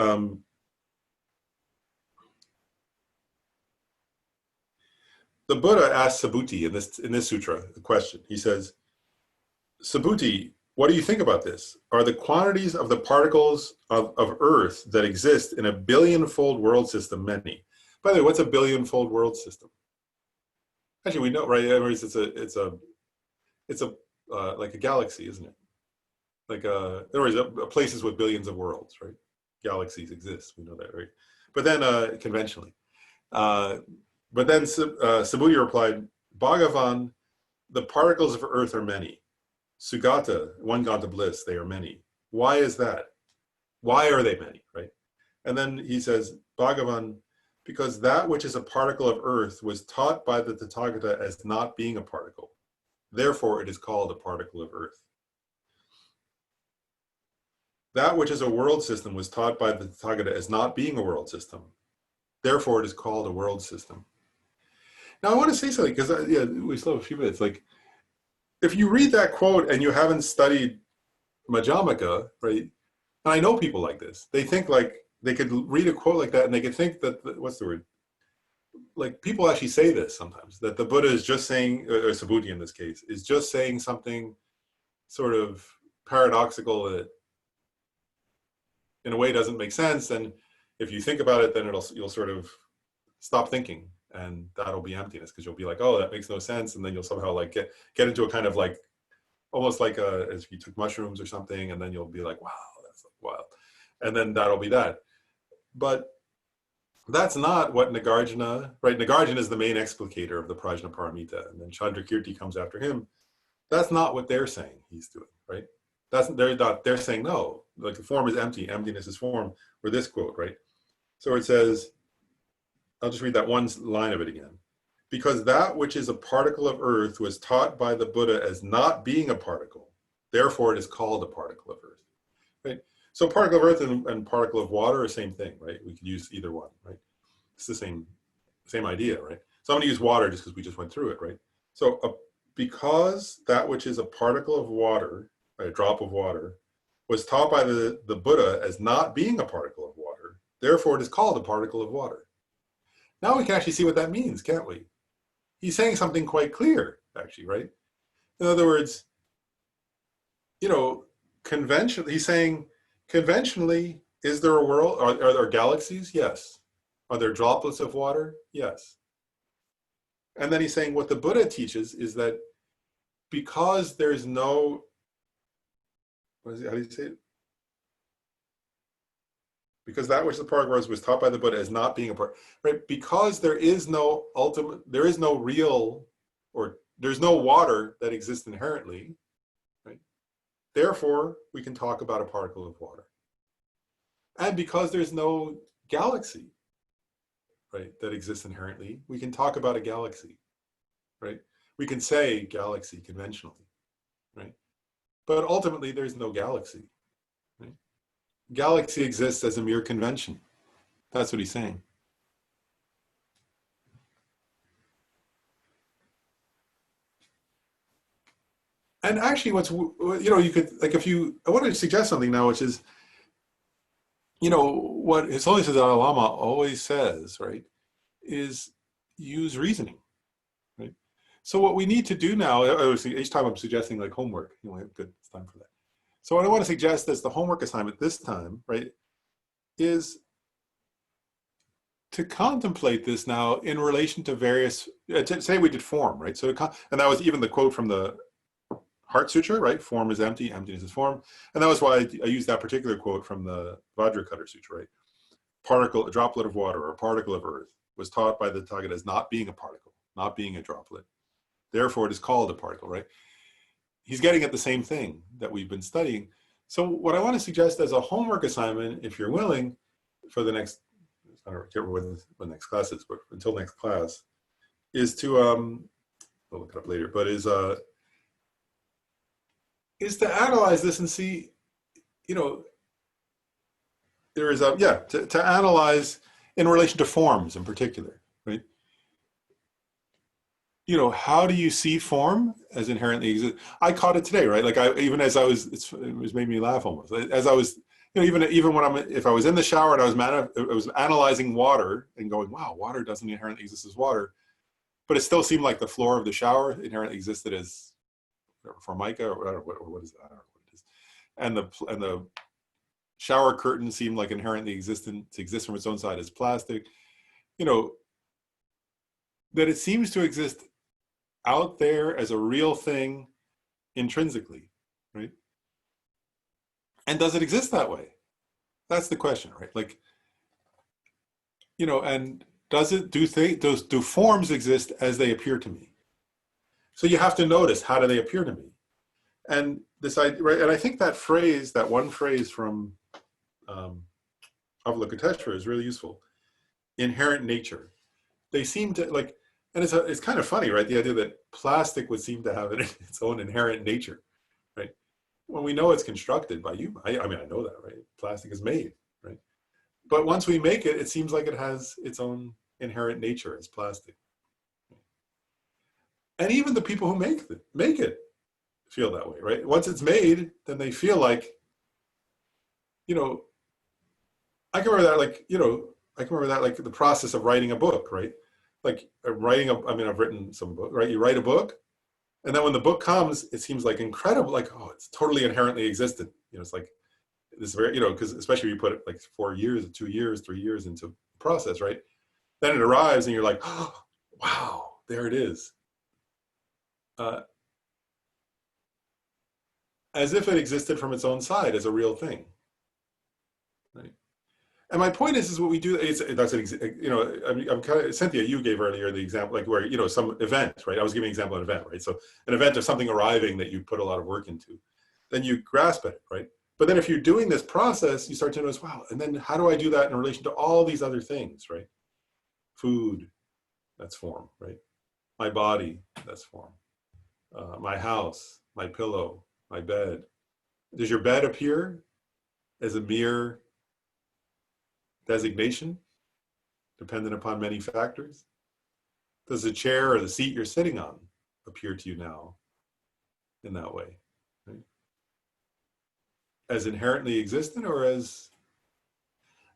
the Buddha asked Subhuti in this sutra a question. He says, Subhuti, what do you think about this? Are the quantities of the particles of Earth that exist in a billion-fold world system many? By the way, what's a billion-fold world system? Actually, we know, right? It's like a galaxy, isn't it? Like in other words, places with billions of worlds, right? Galaxies exist. We know that, right? But then conventionally, but then Subhuti replied, Bhagavan, the particles of Earth are many. Sugata, one gone to bliss, they are many. Why is that? Why are they many, right? And then he says, Bhagavan, because that which is a particle of Earth was taught by the Tathagata as not being a particle. Therefore, it is called a particle of Earth. That which is a world system was taught by the Tathagata as not being a world system. Therefore, it is called a world system. Now, I want to say something, because yeah, we still have a few minutes. Like, if you read that quote and you haven't studied Madhyamaka, right? And I know people like this. They think like they could read a quote like that and they could think that, what's the word? Like, people actually say this sometimes, that the Buddha is just saying, or Subhuti in this case, is just saying something sort of paradoxical that in a way doesn't make sense. And if you think about it, then you'll sort of stop thinking, and that'll be emptiness, because you'll be like, oh, that makes no sense. And then you'll somehow like get into a kind of like, almost like as if you took mushrooms or something, and then you'll be like, wow, that's like wild. And then that'll be that. But that's not what Nagarjuna, right? Nagarjuna is the main explicator of the Prajnaparamita, and then Chandrakirti comes after him. That's not what they're saying he's doing, right? They're saying, no, like the form is empty, emptiness is form, or this quote, right? So it says, I'll just read that one line of it again. Because that which is a particle of earth was taught by the Buddha as not being a particle, therefore it is called a particle of earth, right? So particle of earth and particle of water are the same thing, right? We could use either one, right? It's the same idea, right? So I'm going to use water just because we just went through it, right? So because that which is a particle of water, right, a drop of water, was taught by the Buddha as not being a particle of water, therefore it is called a particle of water. Now we can actually see what that means, can't we? He's saying something quite clear, actually, right? In other words, you know, he's saying, conventionally, is there a world? Are there galaxies? Yes. Are there droplets of water? Yes. And then he's saying what the Buddha teaches is that because there's no, how do you say it? Because that which the particle was taught by the Buddha as not being a part, right? Because there is no real, or there's no water that exists inherently, right? Therefore, we can talk about a particle of water. And because there's no galaxy, right, that exists inherently, we can talk about a galaxy, right? We can say galaxy conventionally, right? But ultimately, there's no galaxy, right? Galaxy exists as a mere convention. That's what he's saying. And actually, you could, like, I want to suggest something now, which is, what His Holiness the Dalai Lama always says, right, is use reasoning, right? So what we need to do now, each time I'm suggesting like homework, we have good time for that. So what I want to suggest as the homework assignment this time, right, is to contemplate this now in relation to various, say we did form, right? So, and that was even the quote from the Heart Sutra, right? Form is empty, emptiness is form. And that was why I used that particular quote from the Vajracutter Sutra, right? A droplet of water or a particle of earth was taught by the Tathagata as not being a particle, not being a droplet. Therefore, it is called a particle, right? He's getting at the same thing that we've been studying. So what I want to suggest as a homework assignment, if you're willing, for the next, I don't care when the next class is, but until next class, is to, we'll look it up later, but is to analyze this and see, there is to analyze in relation to forms in particular, right? How do you see form as inherently exist? I caught it today, right? Like it was made me laugh almost. As I was, even when if I was in the shower and I was analyzing water and going, wow, water doesn't inherently exist as water, but it still seemed like the floor of the shower inherently existed as formica or what is that? I don't know what it is. And the shower curtain seemed like inherently exist from its own side as plastic. That it seems to exist out there as a real thing intrinsically, right? And does it exist that way? That's the question, right? Like, and do forms exist as they appear to me? So you have to notice, how do they appear to me? And this idea, right? And I think that one phrase from Avalokiteshvara is really useful. Inherent nature. They seem to like, and it's kind of funny, right? The idea that plastic would seem to have its own inherent nature, right? When we know it's constructed by human. I mean, I know that, right? Plastic is made, right? But once we make it, it seems like it has its own inherent nature as plastic. And even the people who make it feel that way, right? Once it's made, then they feel like, you know, I can remember that, like, you know, I can remember that, like the process of writing a book, right? Like writing I mean, I've written some book, right? You write a book, and then when the book comes, it seems like incredible, like, oh, it's totally inherently existent. You know, it's like this very, you know, because especially if you put it like 4 years, 2 years, 3 years into the process, right? Then it arrives and you're like, oh, wow, there it is. As if it existed from its own side as a real thing, right? And my point is what we do. That's an you know, I'm kind of, Cynthia, you gave earlier the example, like where, you know, some event, right? I was giving an example of an event, right? So an event of something arriving that you put a lot of work into, then you grasp at it, right? But then if you're doing this process, you start to notice, wow, and then how do I do that in relation to all these other things, right? Food, that's form, right? My body, that's form. My house, my pillow, my bed. Does your bed appear as a mere designation, dependent upon many factors? Does the chair or the seat you're sitting on appear to you now in that way, right? As inherently existent, or as,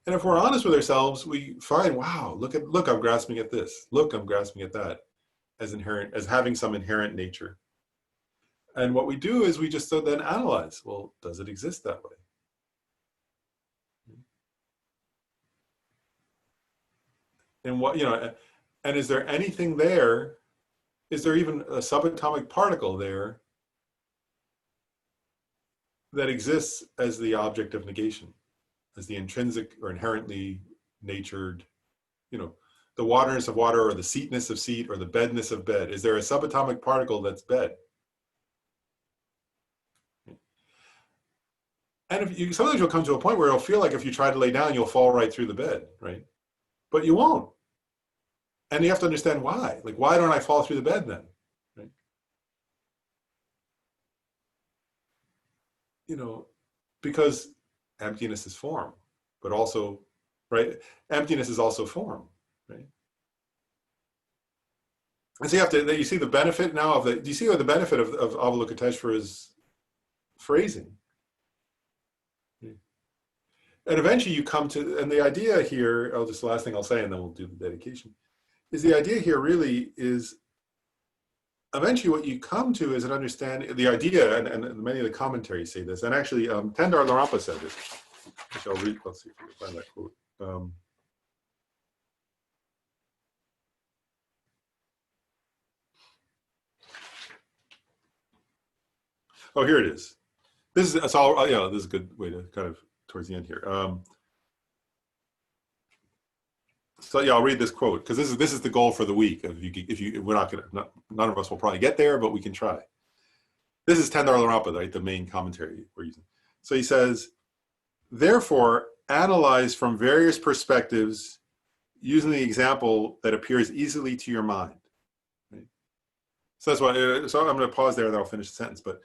and if we're honest with ourselves, we find, wow, look, I'm grasping at this. Look, I'm grasping at that, as inherent, as having some inherent nature. And what we do is we just then analyze, well, does it exist that way? And what, you know, and is there anything there? Is there even a subatomic particle there that exists as the object of negation, as the intrinsic or inherently natured, you know, the waterness of water, or the seatness of seat, or the bedness of bed? Is there a subatomic particle that's bed? And if you, sometimes you'll come to a point where it'll feel like if you try to lay down, you'll fall right through the bed, right? But you won't. And you have to understand why. Like, why don't I fall through the bed then? Right? You know, because emptiness is form, but also, right? Emptiness is also form, right? And so you have to, you see the benefit now of the, do you see the benefit of Avalokiteshvara's phrasing? And eventually you come to, and the idea here, just the last thing I'll say, and then we'll do the dedication, is the idea here really is, eventually what you come to is an understanding, the idea, and many of the commentaries say this, and actually Tendar Larampa said this, which I'll read, let's see if we can find that quote. Oh, here it is. This is, it's all, you know, this is a good way to kind of, towards the end here. So yeah, I'll read this quote, because this is the goal for the week. If you we're not gonna, none of us will probably get there, but we can try. This is Tendar Larampa, right? The main commentary we're using. So he says, therefore, analyze from various perspectives using the example that appears easily to your mind. Right? So that's why. So I'm going to pause there, and then I'll finish the sentence. But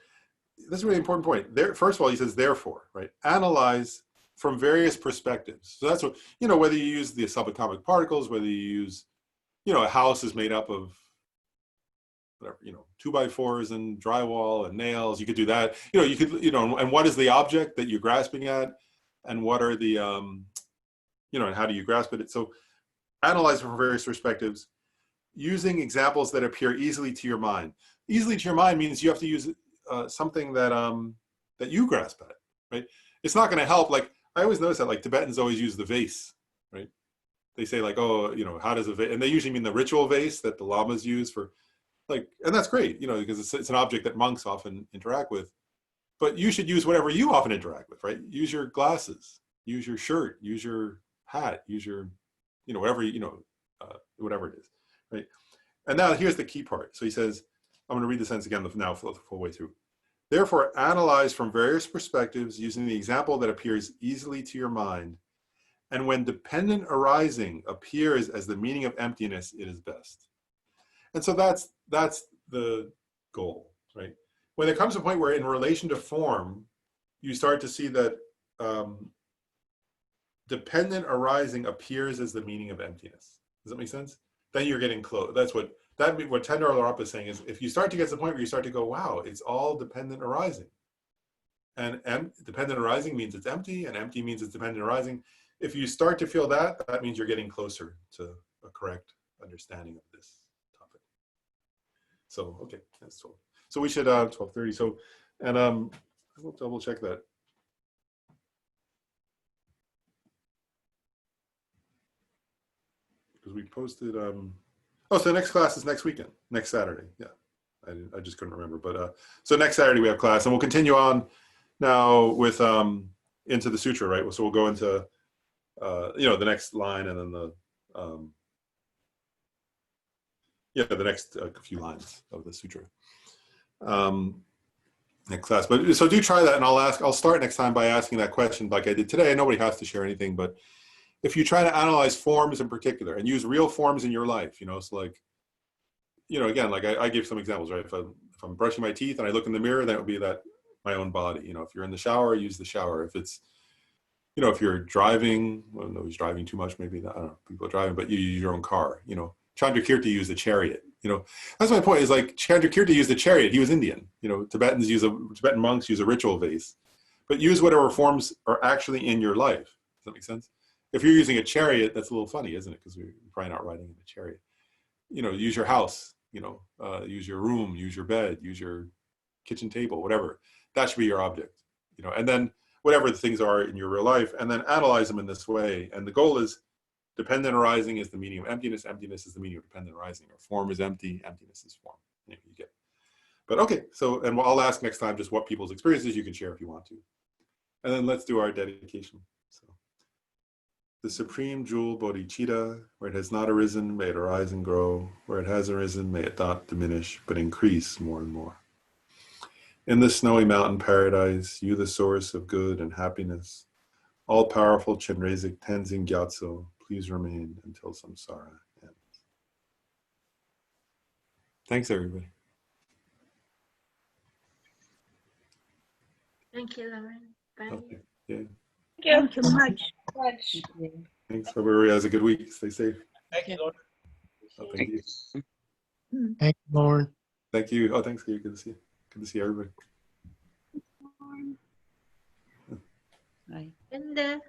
this is a really important point. There, first of all, he says, therefore, right? Analyze from various perspectives. So that's what, you know, whether you use the subatomic particles, whether you use, you know, a house is made up of whatever, you know, 2x4s and drywall and nails, you could do that. You know, you could, you know, and what is the object that you're grasping at, and what are the, you know, and how do you grasp it? So analyze from various perspectives using examples that appear easily to your mind. Easily to your mind means you have to use something that, that you grasp at, right? It's not going to help. Like, I always notice that, like, Tibetans always use the vase, right? They say, like, oh, you know, how does a vase, and they usually mean the ritual vase that the lamas use for, like, and that's great, you know, because it's an object that monks often interact with. But you should use whatever you often interact with, right? Use your glasses, use your shirt, use your hat, use your, you know, whatever, you know, whatever it is, right? And now here's the key part. So he says, I'm going to read the sentence again now for the full way through. Therefore, analyze from various perspectives using the example that appears easily to your mind. And when dependent arising appears as the meaning of emptiness, it is best. And so that's the goal, right? When it comes to a point where in relation to form, you start to see that dependent arising appears as the meaning of emptiness. Does that make sense? Then you're getting close. That's what Tendar Lorapa is saying is, if you start to get to the point where you start to go, wow, it's all dependent arising. And dependent arising means it's empty, and empty means it's dependent arising. If you start to feel that, that means you're getting closer to a correct understanding of this topic. So, okay, that's 12. So we should 12:30. So, and we'll double check that. Because we posted, oh, so the next class is next weekend, next Saturday. Yeah, I just couldn't remember. But so next Saturday we have class, and we'll continue on now with into the sutra, right? So we'll go into the next line, and then the the next few lines of the sutra. Next class, but so do try that, and I'll start next time by asking that question like I did today. Nobody has to share anything, but if you try to analyze forms in particular and use real forms in your life, so like, again, like I gave some examples, right? If I'm brushing my teeth and I look in the mirror, then it would be that my own body. If you're in the shower, use the shower. If it's, if you're driving, well, nobody's driving too much, maybe, I don't know, people are driving, but you use your own car. Chandrakirti used the chariot. That's my point, is like Chandrakirti used the chariot. He was Indian. Tibetan monks use a ritual vase, but use whatever forms are actually in your life. Does that make sense? If you're using a chariot, that's a little funny, isn't it? Because we're probably not riding in a chariot. Use your house, use your room, use your bed, use your kitchen table, whatever. That should be your object, and then whatever the things are in your real life, and then analyze them in this way. And the goal is dependent arising is the meaning of emptiness. Emptiness is the meaning of dependent arising. Or form is empty, emptiness is form. You get. But okay, so, and I'll ask next time just what people's experiences you can share if you want to. And then let's do our dedication. So, the supreme jewel bodhicitta, where it has not arisen, may it arise and grow. Where it has arisen, may it not diminish, but increase more and more. In the snowy mountain paradise, you the source of good and happiness, all-powerful Chenrezig Tenzin Gyatso, please remain until samsara ends. Thanks, everybody.
Thank you, Lauren. Bye.
Okay. Yeah.
Thank you so much.
Thanks. Hope everybody has a good week. Stay safe.
Thank you, Lord.
Oh, thank you.
Thank you, Lord.
Thank you. Oh, thanks, Gabe. Good to see you. Good to see everybody.
Bye.
And